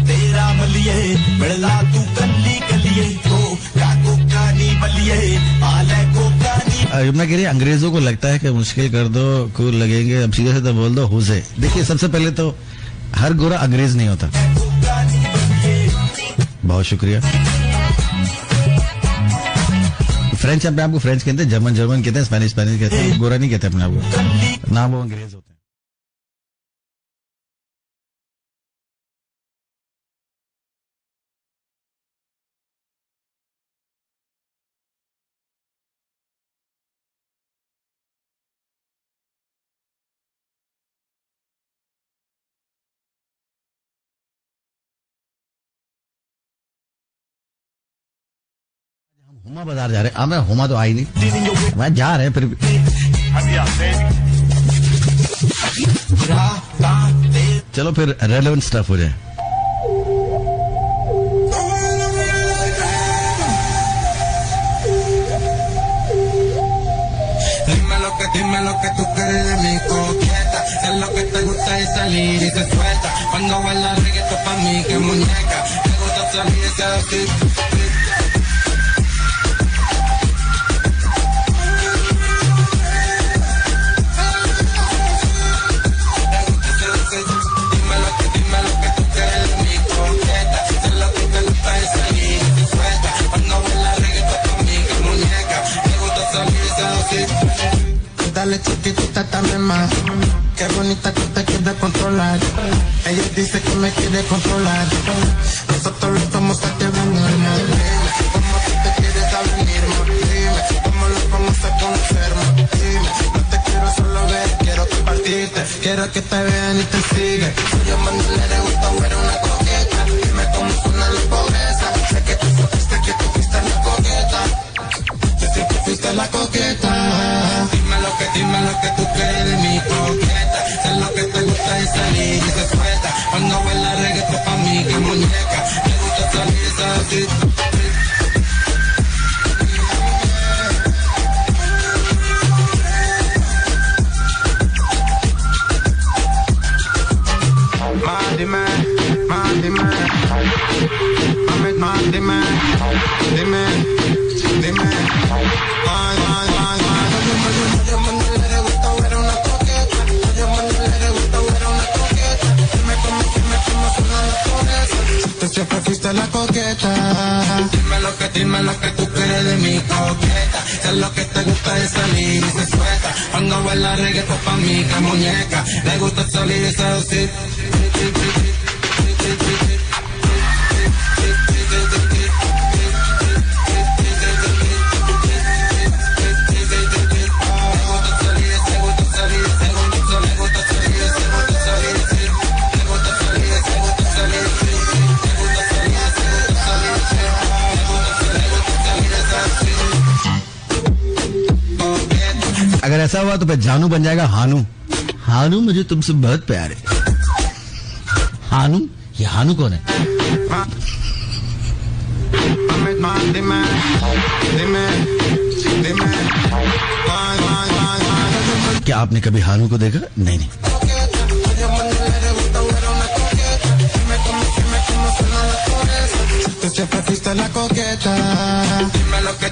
तेरा मलिए बड़ला तू कल्ली कलिए को काको कानी बलिए आले को कानी। यमुना कह रही अंग्रेजों को लगता है कि मुश्किल कर दो को लगेंगे, अब सीधे से बोल दो हुजे। देखिए सबसे पहले तो हर गोरा अंग्रेज नहीं होता। बहुत शुक्रिया। फ्रेंच अपने आपको फ्रेंच कहते हैं, जर्मन जर्मन कहते हैं, स्पेनिश स्पेनिश कहते हैं, गोरा नहीं कहते अपने आपको, ना वो अंग्रेज होते हैं। हुमा बाजार जा रहे हैं। मैं हुमा तो आई नहीं, मैं जा रहे हैं फिर भी। चलो फिर रेलेवेंट स्टफ हो जाए। Dime lo que tú quieres de mi coqueta, sé lo que te gusta y salir y se suelta. Cuando baila reggaetón pa' mí que muñeca, me gusta salir y seducir. Dime lo que tú quieres de mi coqueta, sé lo que te gusta y salir y se suelta. Cuando baila reggaetón pa' mí que muñeca, me gusta salir y seducir. Dale chiquitita también más, qué bonita que te quiere controlar. Ella dice que me quiere controlar. Nosotros lo estamos activando. Dime cómo tú te quieres a venir, dime cómo lo vamos a conocer. Dime, no te quiero solo ver, quiero compartirte, quiero que te vean y te sigan. Yo mandale le gusta ver una coqueta, dime cómo suena la pobreza. Sé que tú supiste que tú fuiste la coqueta, sé que tú fuiste la coqueta. Dime lo que tú quieres de mi coqueta, sé lo que te gusta y salir y se suelta. Cuando baila reggaetón pa' mí que muñeca, me gusta salir y seducir. Dime, siempre fuiste la coqueta. Dime lo que tú quieres de mi coqueta, sé lo que te gusta es salir y se suelta. Cuando baila reggaetón pa' mí que muñeca, le gusta salir y seducir. अगर ऐसा हुआ तो फिर जानू बन जाएगा हानू। हानू मुझे तुमसे बहुत प्यार है। हानू ये हानू कौन है? क्या आपने कभी हानू को देखा? नहीं नहीं। Tú siempre fuiste la coqueta. Dime lo que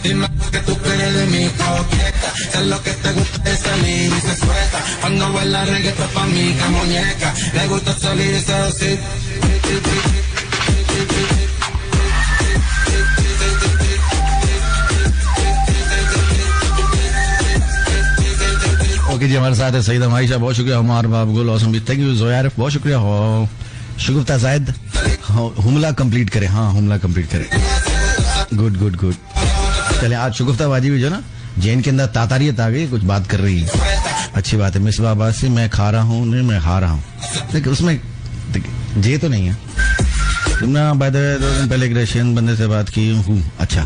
tú quieres de mi coqueta. Sé lo que te gusta de salir y se suelta. Cuando baila reggaetón pa' mí, que muñeca. Le gusta salir y seducir. Okay जी, हमारे साथ है सईद हमाइशा, बहुत शुक्रिया। हमार Babul awesome, thank you. जोयार बहुत शुक्रिया। हो शुगुफ्ता जायद, हुमला कंप्लीट करें। हाँ, हुमला कंप्लीट करें। Good good good. चले, आज शुगुफ्ता बाजी भी जो ना जैन के अंदर तातारियत आ गई, कुछ बात कर रही है, अच्छी बात है। मिस बाबा से मैं खा रहा हूँ, नहीं मैं खा रहा हूँ, लेकिन उसमें जे तो नहीं है। तुमने बाय द वे 2 दिन पहले एक रशियन बंदे से बात की हूँ। अच्छा,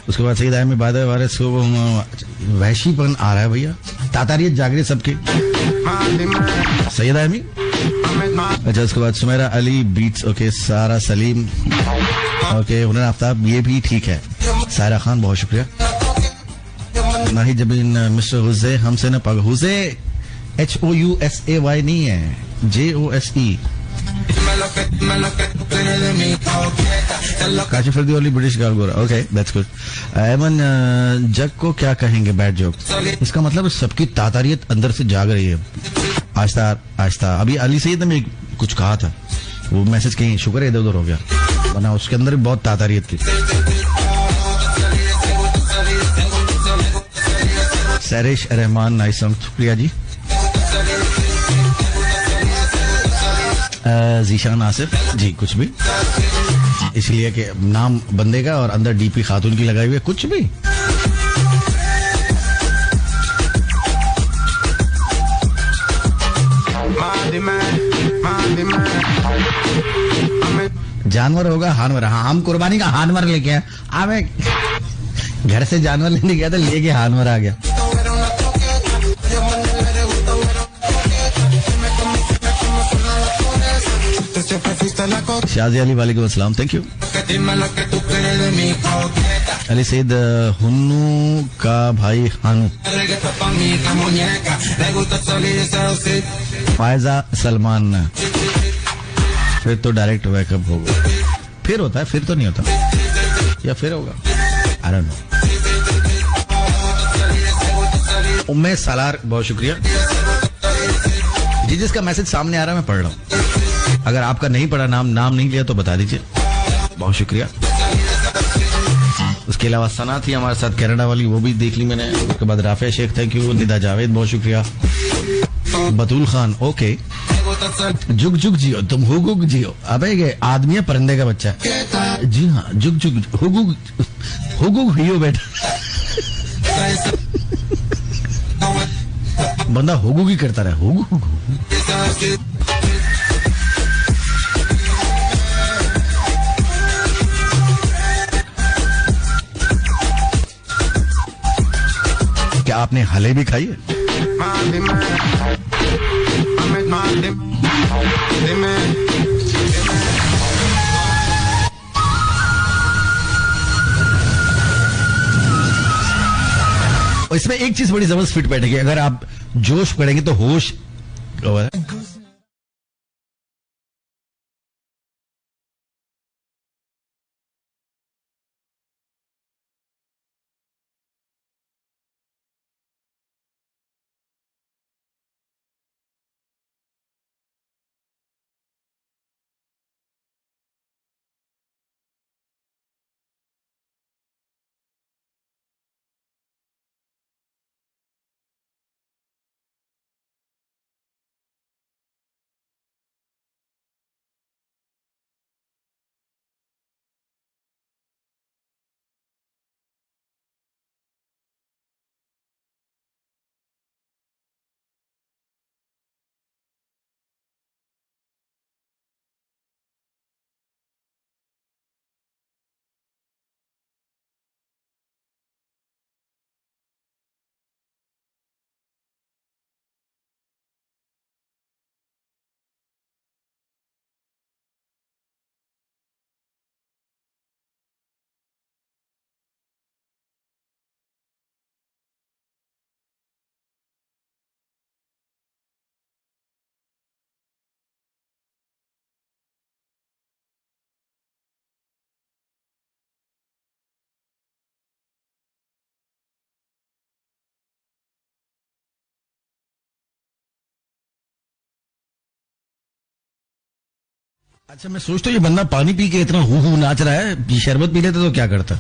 उसके बाद सही में बाय द वे वायरस को वहशीपन आ रहा है भैया, तातारियत जाग रही सबकी। सैयद आयमी, अच्छा, उसके बाद सुमेरा अली बीट्स, ओके, सारा सलीम, ओके, हुनर आफ्ताब, ये भी ठीक है। सायरा खान, बहुत शुक्रिया। नहीं जबीन, मिस्टर हुजे, हमसे न पग, हुजे HOUSAY नहीं है, JOSE। काशी फर्दी वाली ब्रिटिश गर्ल गोरा, ओके, दैट्स गुड। एमन जग को क्या कहेंगे? Bad joke. इसका मतलब सबकी तातारियत अंदर से जाग रही है, आहिस्ता आहिस्ता। अभी अली सईद ने कुछ कहा था, वो मैसेज कहीं शुक्र है इधर उधर हो गया, वरना उसके अंदर भी बहुत तातारियत थी। सैरिश रहमान, नाइस सॉन्ग, शुक्रिया जी। जीशान आसिफ जी, कुछ भी, इसलिए कि नाम बंदे का और अंदर डीपी खातून की लगाई हुई है, कुछ भी। जानवर होगा हानवर। हाँ, हम कुर्बानी का हानवर लेके आए। मैं घर से जानवर लेने गया था, लेके हानवर आ गया। शाजी अली, वालेकुम अस्सलाम, थैंक यू। अली सईद, हुन्नू का भाई हानू। फायजा सलमान, फिर तो डायरेक्ट वेकअप होगा। फिर होता है, फिर तो नहीं होता, या फिर होगा, आई डोंट नो। उम्मे सालार, बहुत शुक्रिया जी। जिसका मैसेज सामने आ रहा है मैं पढ़ रहा हूँ, अगर आपका नहीं पढ़ा, नाम नहीं लिया तो बता दीजिए, बहुत शुक्रिया। उसके अलावा सना थी हमारे साथ, कनाडा वाली, वो भी देख ली मैंने। उसके बाद राफिया शेख, थैंक यू। निदा जावेद, बहुत शुक्रिया। बतूल खान, ओके। जुग जुग जियो, तुम हुगुग जियो। अबे ये आदमी है, परिंदे का बच्चा। जी हाँ, जुग जुग हुगुग हुगुग हियो बेटा। बंदा हुगुग ही करता रहा, हुगुग। क्या आपने हले भी खाई है? और इसमें एक चीज बड़ी जबरदस्त फिट बैठेगी, अगर आप जोश करेंगे तो होश अच्छा मैं सोचता हूँ ये बंदा पानी पी के इतना हु नाच रहा है, ये शरबत पी लेता तो क्या करता?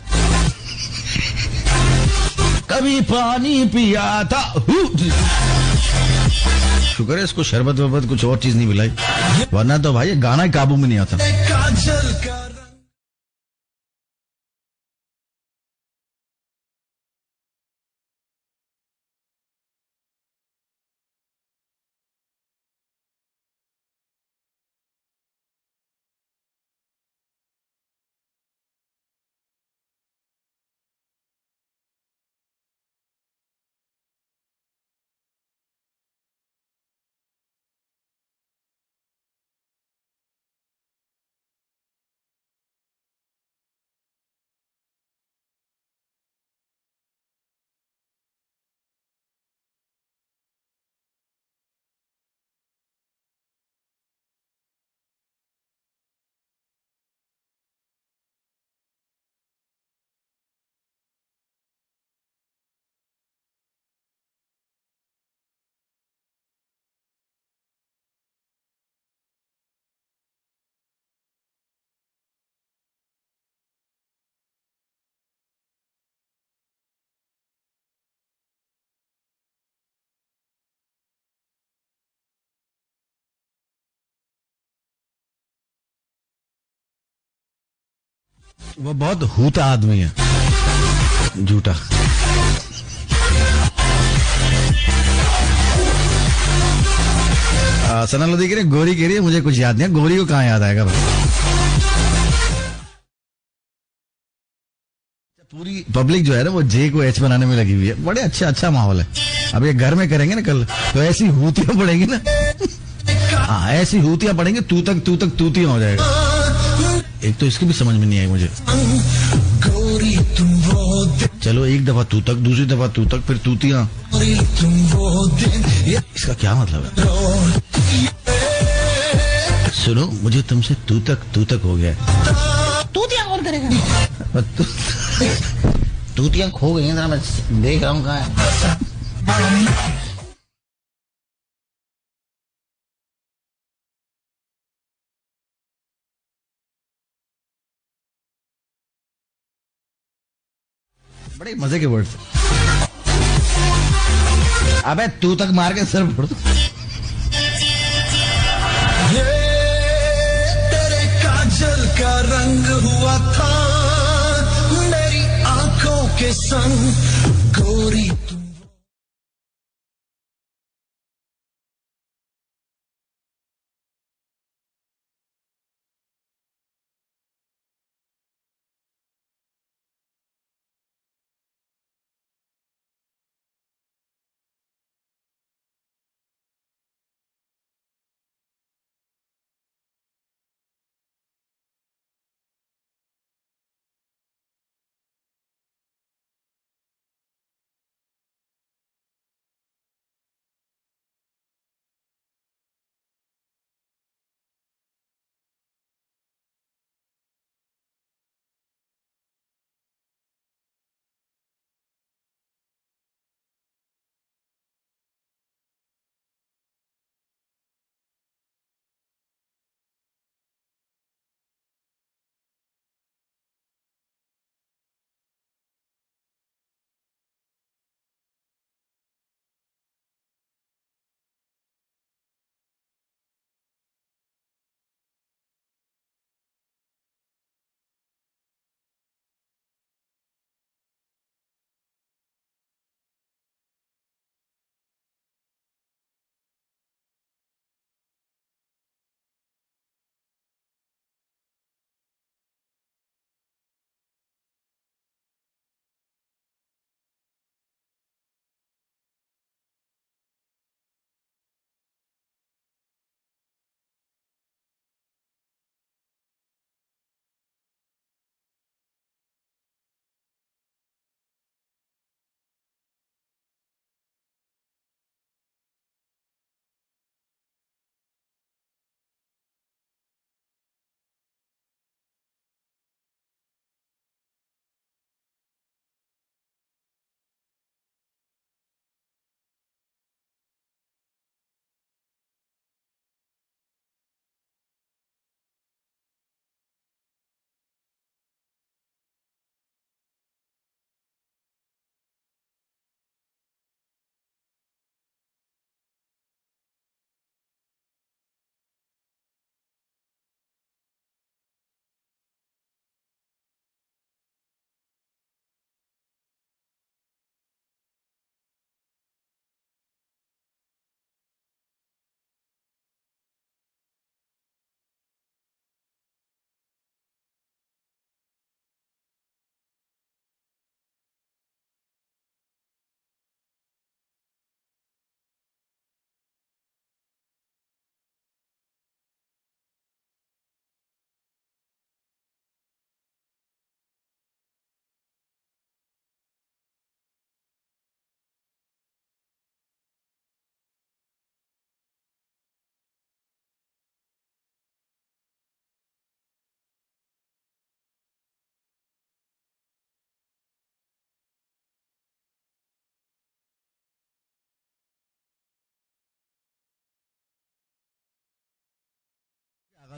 कभी पानी पिया था शुक्र है इसको शरबत वरबत कुछ और चीज नहीं मिलाई, वरना तो भाई ये गाना ही काबू में नहीं आता। काजल का वो बहुत हूता आदमी है, झूठा। सना लोधी कह रही गोरी कह रही है, मुझे कुछ याद नहीं है, गोरी को कहाँ याद आएगा भाई। पूरी पब्लिक जो है ना वो जे को एच बनाने में लगी हुई है, बड़े अच्छा माहौल है। अब ये घर में करेंगे ना कल तो ऐसी हूतियां पड़ेंगी ना हाँ ऐसी हूतियां पड़ेंगी, तू तक तूतियां हो जाएगा। एक तो इसकी भी समझ में नहीं आई मुझे। चलो एक दफा तू तक, दूसरी दफा तू तक, फिर तूतियां, इसका क्या मतलब है? सुनो मुझे तुमसे तू तक हो गया। तूतिया कौन करेगा? तूतियां खो गई हैं, मैं देख रहा हूँ कहाँ है। बड़े मजे के वर्ड्स। अबे तू तक मार के सर फोड़ दो। तेरे काजल का रंग हुआ था मेरी आंखों के संग, गोरी तू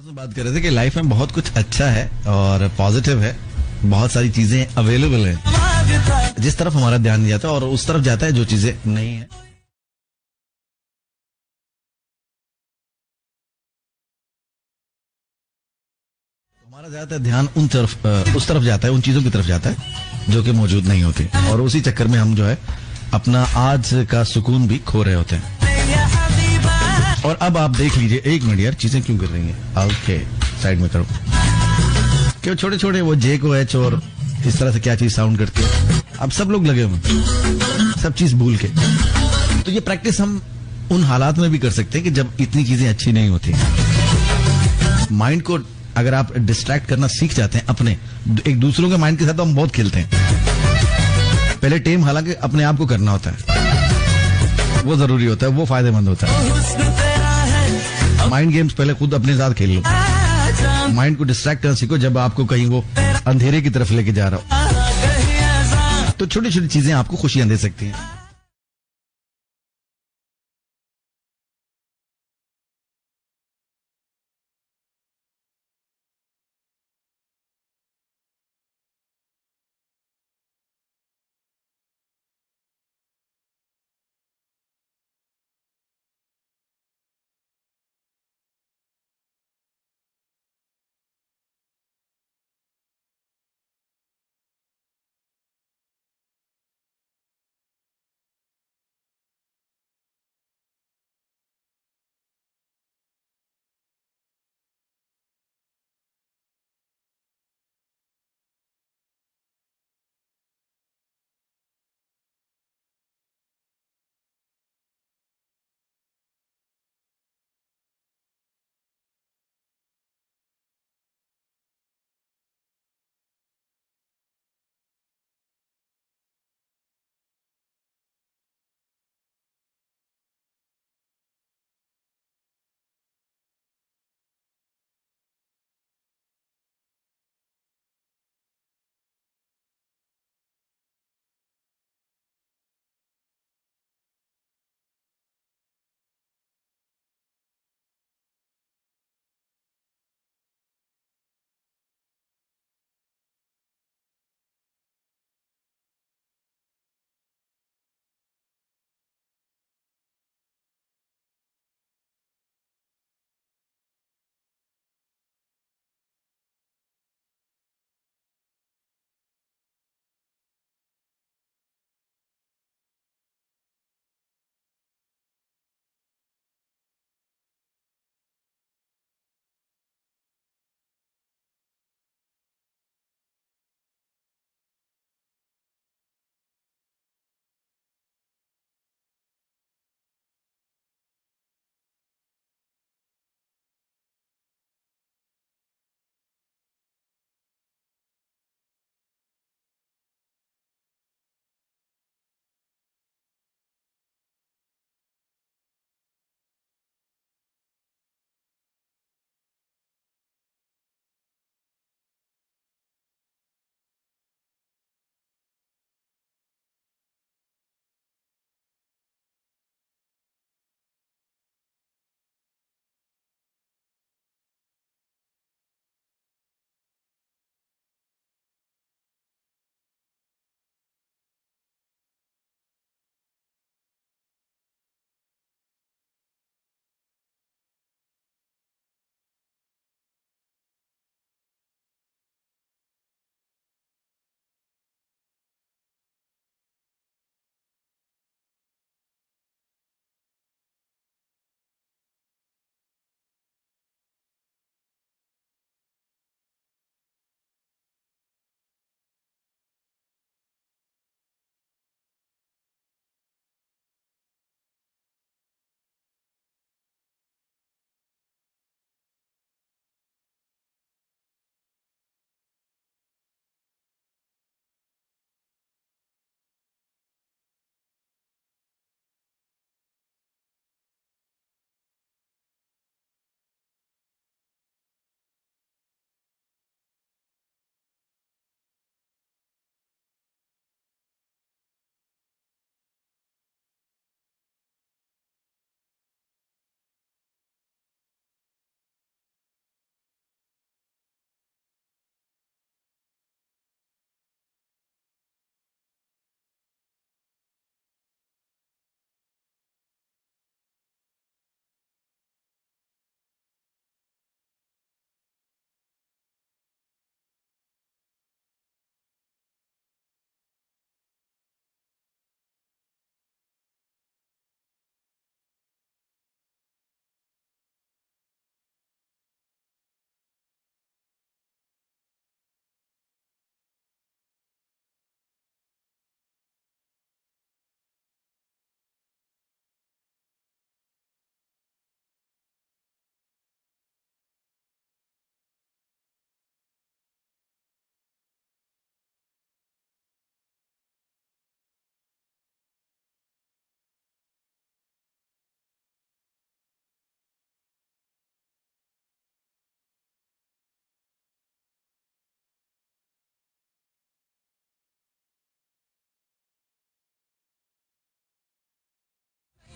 क्लास में बात कर रहे थे कि लाइफ में बहुत कुछ अच्छा है और पॉजिटिव है, बहुत सारी चीजें अवेलेबल है, जिस तरफ हमारा ध्यान नहीं जाता और उस तरफ जाता है जो चीजें नहीं है। हमारा ज्यादातर ध्यान उस तरफ जाता है, उन चीजों की तरफ जाता है जो कि मौजूद नहीं होती, और उसी चक्कर में हम जो है अपना आज का सुकून भी खो रहे होते हैं। और अब आप देख लीजिए, एक मिनट यार, चीजें क्यों कर रही हैं? ओके, साइड में करो। क्यों छोटे छोटे वो जे को एच और इस तरह से क्या चीज साउंड करती है, अब सब लोग लगे हुए सब चीज भूल के। तो ये प्रैक्टिस हम उन हालात में भी कर सकते हैं कि जब इतनी चीजें अच्छी नहीं होती। माइंड को अगर आप डिस्ट्रैक्ट करना सीख जाते हैं अपने, एक दूसरों के माइंड के साथ तो हम बहुत खेलते हैं। पहले टेम हालांकि अपने आप को करना होता है, वो जरूरी होता है, वो फायदेमंद होता है। माइंड गेम्स पहले खुद अपने साथ खेल लो, माइंड को डिस्ट्रैक्ट करना सीखो जब आपको कहीं वो अंधेरे की तरफ लेके जा रहा हो, तो छोटी छोटी चीजें आपको खुशियां दे सकती हैं।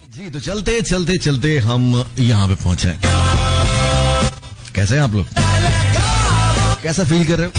जी तो चलते चलते चलते हम यहाँ पे पहुंचे। कैसे हैं आप लोग? कैसा फील कर रहे हो?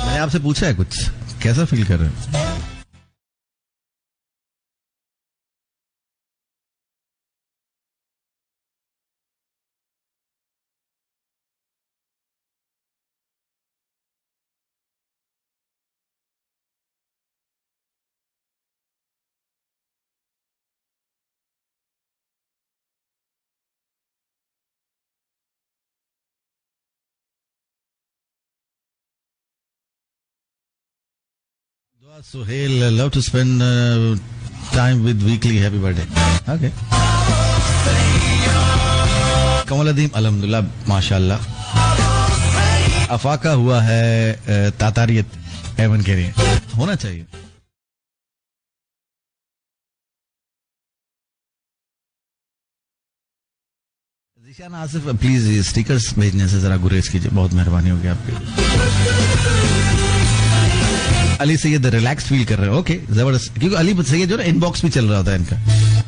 मैंने आपसे पूछा है कुछ, कैसा फील कर रहे हो? Dua Suhail, love to spend time with weekly. Happy birthday. Okay. कमलदीन अल्हम्दुलिल्लाह माशाल्लाह। अफाका हुआ है तातारियत एवन के लिए, होना चाहिए। जीशान आसिफ प्लीज स्टिकर्स भेजने से जरा गुरेज कीजिए, बहुत मेहरबानी होगी आपकी। अली सैयद रिलैक्स फील कर रहे हो, ओके जबरदस्त, क्योंकि अली सैयद जो ना इनबॉक्स भी चल रहा होता है इनका,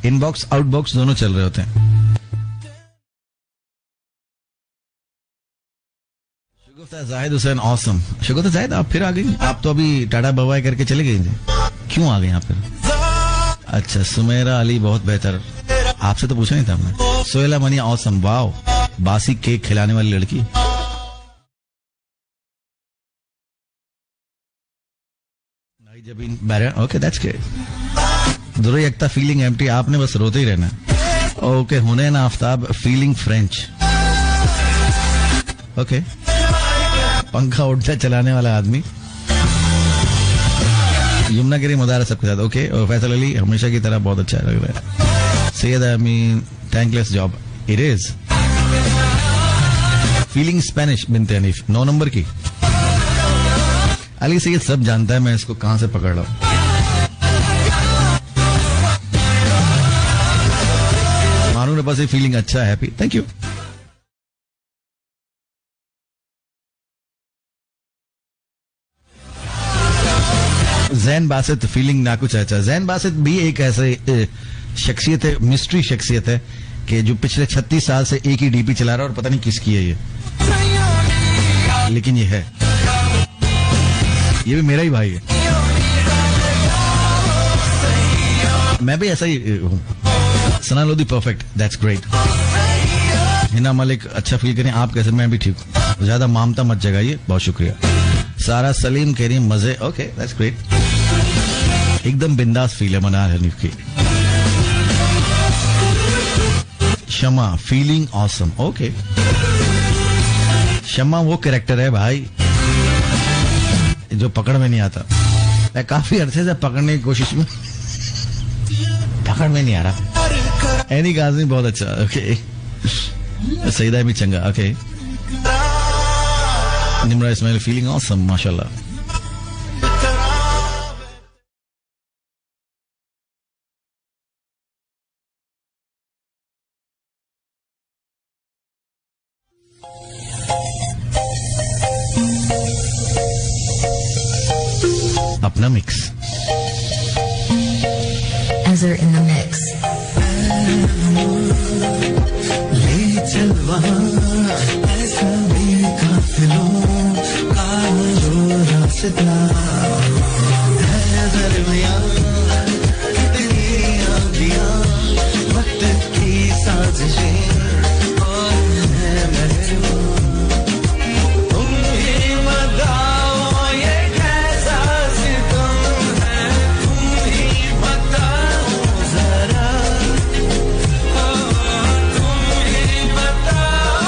इनबॉक्स आउटबॉक्स दोनों चल रहे होते हैं। शुगुफ्ता जाहिद हुसैन ऑसम। शुगुफ्ता जाहिद आप फिर आ गई? आप तो अभी टाटा बवाई करके चले गई थी, क्यों आ गई यहाँ फिर? अच्छा सुमेरा अली बहुत बेहतर, आपसे तो पूछा नहीं था हमने। सोहेला मनी ऑसम, वाओ, बासी केक खिलाने वाली लड़की। Jabeen Bairan, okay that's great. Durai Akhtar feeling empty, आपने बस रोते ही रहना। ओके हुनैन ना आफ्ताब फीलिंग फ्रेंच, ओके। पंखा उड़ता चलाने वाला आदमी। यमुना गिरी मदार सबके साथ, ओके। और फैसल अली हमेशा की तरह बहुत अच्छा लग रहा है। Syed Ameen thankless job, it is. Feeling Spanish Binte Hanif 9 number की। अली सैयद सब जानता है मैं इसको कहां से पकड़ रहा हूं। मानू पास फीलिंग अच्छा है, happy, thank you. Jain Basit feeling ना कुछ अच्छा। जैन बासित भी एक ऐसे शख्सियत है, मिस्ट्री शख्सियत है कि जो पिछले 36 साल से एक ही डीपी चला रहा है और पता नहीं किसकी है ये, लेकिन ये है, ये भी मेरा ही भाई है। मैं भी ऐसा ही हूँ। Sana Lodhi perfect, that's great. Hina Malik अच्छा फील करें, आप कैसे? मैं भी ठीक हूँ, ज्यादा मामता मत जगाइए, बहुत शुक्रिया। सारा सलीम कह रही मजे, ओके दैट्स ग्रेट। एकदम बिंदास फील है मनार हनीफ की। शमा फीलिंग ऑसम, ओके। शमा वो कैरेक्टर है भाई जो पकड़ में नहीं आता। मैं काफी अरसे से पकड़ने की कोशिश में, पकड़ में नहीं आ रहा। एनी गाजी बहुत अच्छा, ओके। सईदा भी चंगा, okay. Nimra Ismail feeling awesome, माशाल्लाह। अपना mix Azar in the mix. ले चल वहाँ ऐसा भी काफिलों का जो रास्ता है दरमियाँ तेरी आँखियाँ वक्त की साजिशें और है महरूम तुम ही बताओ ये कैसा सितम है तुम ही बताओ जरा तुम ही बताओ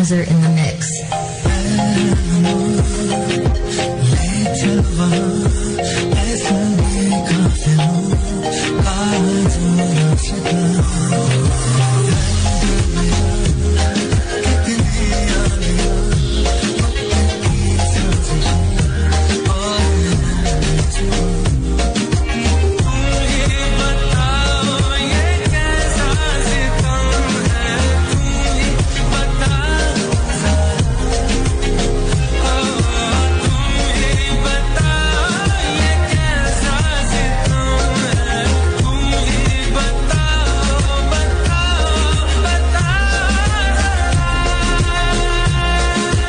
Azhar in the mix. Azhar in the mix.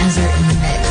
Azhar in the mix.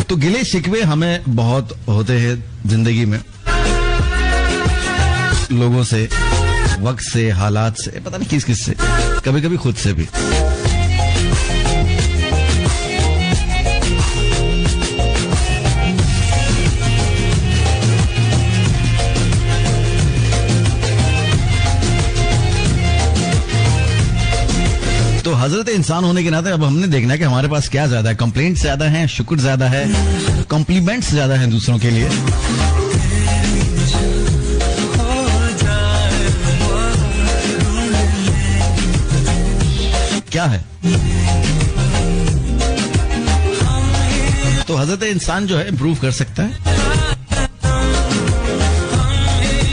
तो गिले शिकवे हमें बहुत होते हैं जिंदगी में, लोगों से, वक्त से, हालात से, पता नहीं किस किस से, कभी कभी खुद से भी। तो हजरत इंसान होने के नाते अब हमने देखना है कि हमारे पास क्या ज्यादा है, कंप्लेंट्स ज्यादा हैं, शुक्र ज्यादा है, कॉम्प्लीमेंट्स ज्यादा हैं दूसरों के लिए। क्या है? तो हजरत इंसान जो है इम्प्रूव कर सकता है।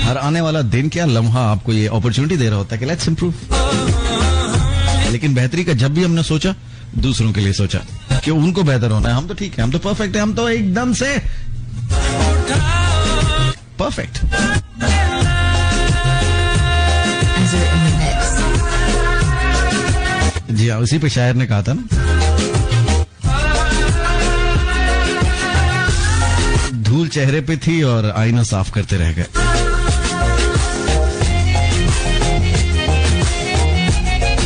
हर आने वाला दिन क्या लम्हा आपको ये अपॉर्चुनिटी दे रहा होता है कि लेट्स इम्प्रूव। लेकिन बेहतरी का जब भी हमने सोचा, दूसरों के लिए सोचा कि उनको बेहतर होना है। हम तो ठीक है, हम तो परफेक्ट है, हम तो एकदम से perfect. Azhar in the mix. जी हाँ, उसी पे शायर ने कहा था ना, धूल चेहरे पे थी और आईना साफ करते रह गए।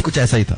कुछ ऐसा ही था।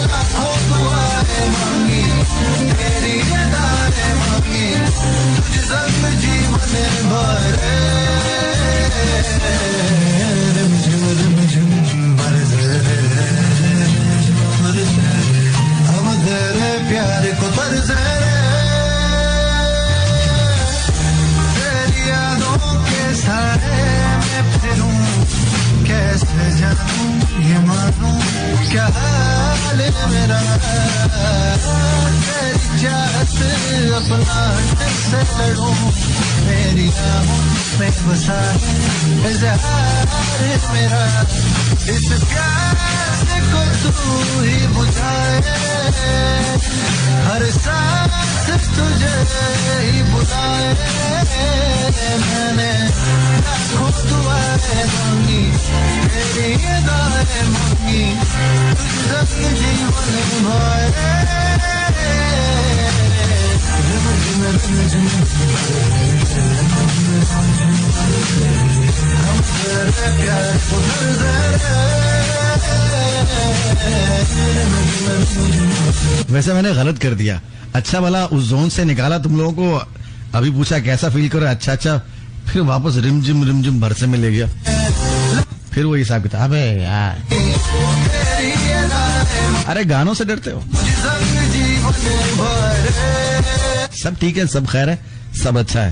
लाखों दुआएं मांगी तेरी अदाएं मांगी तुझ संग जीवन भरे रिमझिम रिमझिम बरसे हम तेरे प्यार को तरसे तेरी यादों के सारे मैं फिरूं कैसे जानूं ये मानूं क्या हाल है मेरा तेरी चाहत अपना से लड़ूं मेरी आहों में बसा इज़हार है मेरा इस प्यास को तू ही बुझाए हर सांस तुझे ही बुलाए मैंने लाखों दुआएं मांगी तेरी अदाएं मांगी तुझ संग जीवन भरे रिमझिम रिमझिम हम तेरे प्यार को वैसे मैंने गलत कर दिया। अच्छा भला उस जोन से निकाला तुम लोगों को, अभी पूछा कैसा फील करो, अच्छा फिर वापस रिमझिम रिमझिम भरसे में ले गया, फिर वो हिसाब किताब। अबे यार, अरे गानों से डरते हो? सब ठीक है, सब खैर है, सब अच्छा है।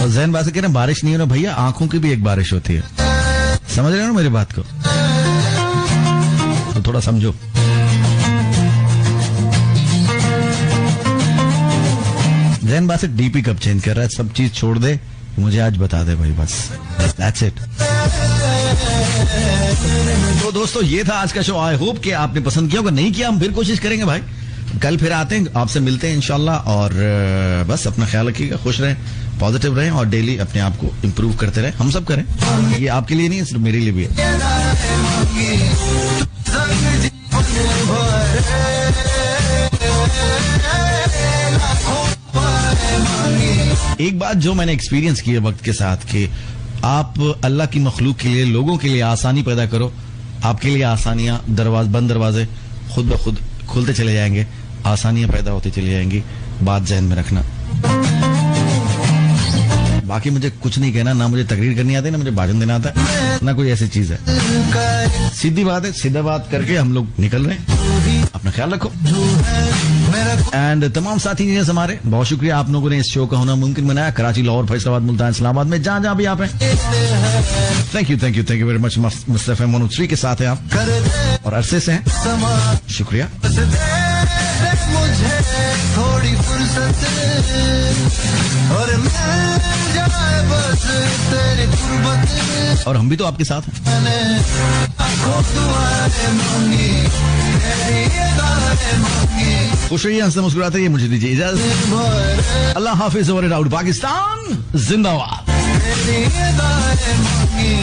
और जैन बात कह रहे बारिश नहीं हो रहा भैया, आंखों की भी एक बारिश होती है, समझ रहे हो ना मेरी बात को? तो थोड़ा समझो। जैन बात से डीपी कब चेंज कर रहा है, सब चीज छोड़ दे, मुझे आज बता दे भाई, बस दैट्स इट। तो दोस्तों ये था आज का शो, आई होप कि आपने पसंद किया होगा, नहीं किया हम फिर कोशिश करेंगे भाई, कल फिर आते हैं, आपसे मिलते हैं इंशाल्लाह। और बस अपना ख्याल रखिएगा, खुश रहें, पॉजिटिव रहें और डेली अपने आप को इम्प्रूव करते रहें, हम सब करें, ये आपके लिए नहीं सिर्फ मेरे लिए भी है। एक बात जो मैंने एक्सपीरियंस की है वक्त के साथ, कि आप अल्लाह की मखलूक के लिए, लोगों के लिए आसानी पैदा करो, आपके लिए आसानियां, बंद दरवाजे खुद ब खुद खुलते चले जाएंगे, आसानियां पैदा होती चली जाएंगी, बात ज़हन में रखना। बाकी मुझे कुछ नहीं कहना, ना मुझे तकरीर करनी आती है, ना मुझे भाषण देना आता है, ना कोई ऐसी चीज है, सीधी बात है, सीधा बात करके हम लोग निकल रहे हैं। अपना ख्याल रखो। एंड तमाम साथी इंजीनियर्स हमारे, बहुत शुक्रिया आप लोगों ने इस शो का होना मुमकिन बनाया, कराची, लाहौर, फैसलाबाद, मुल्तान, इस्लामाबाद में, जहां जहां भी आप हैं। Thank you very much. Mustafa 103 के साथ हैं आप और अरसे से हैं, शुक्रिया। मुझे थोड़ी फुर्सत और मिल जाए बस तेरी कुर्बत, और हम भी तो आपके साथ हैं। मैंने आंखों दुआएं मांगी तेरी अदाएं मांगी खुश रहिए, हंसते मुस्कुराते रहिए, मुझे दीजिए इजाजत, अल्लाह हाफिज, ओवर एंड आउट, पाकिस्तान जिंदाबाद। तेरी अदाएं मांगी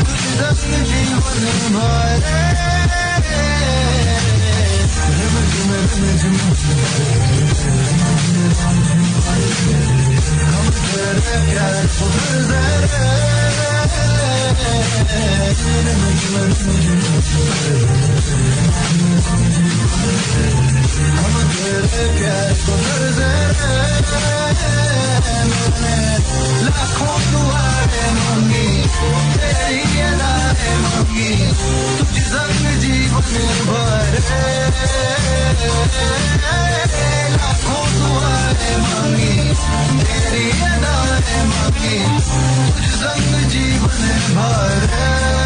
तुझ संग जीवन भरे रिमझिम रिमझिम हम तेरे प्यार को तरसे रिमझिम रिमझिम हम तेरे प्यार को तरसे लाखों दुआएं मांगी तेरी अदाएं मांगी तुझ संग जीवन भरे लाखों दुआएं मांगी तेरी अदाएं मांगी तुझ संग जीवन भरे।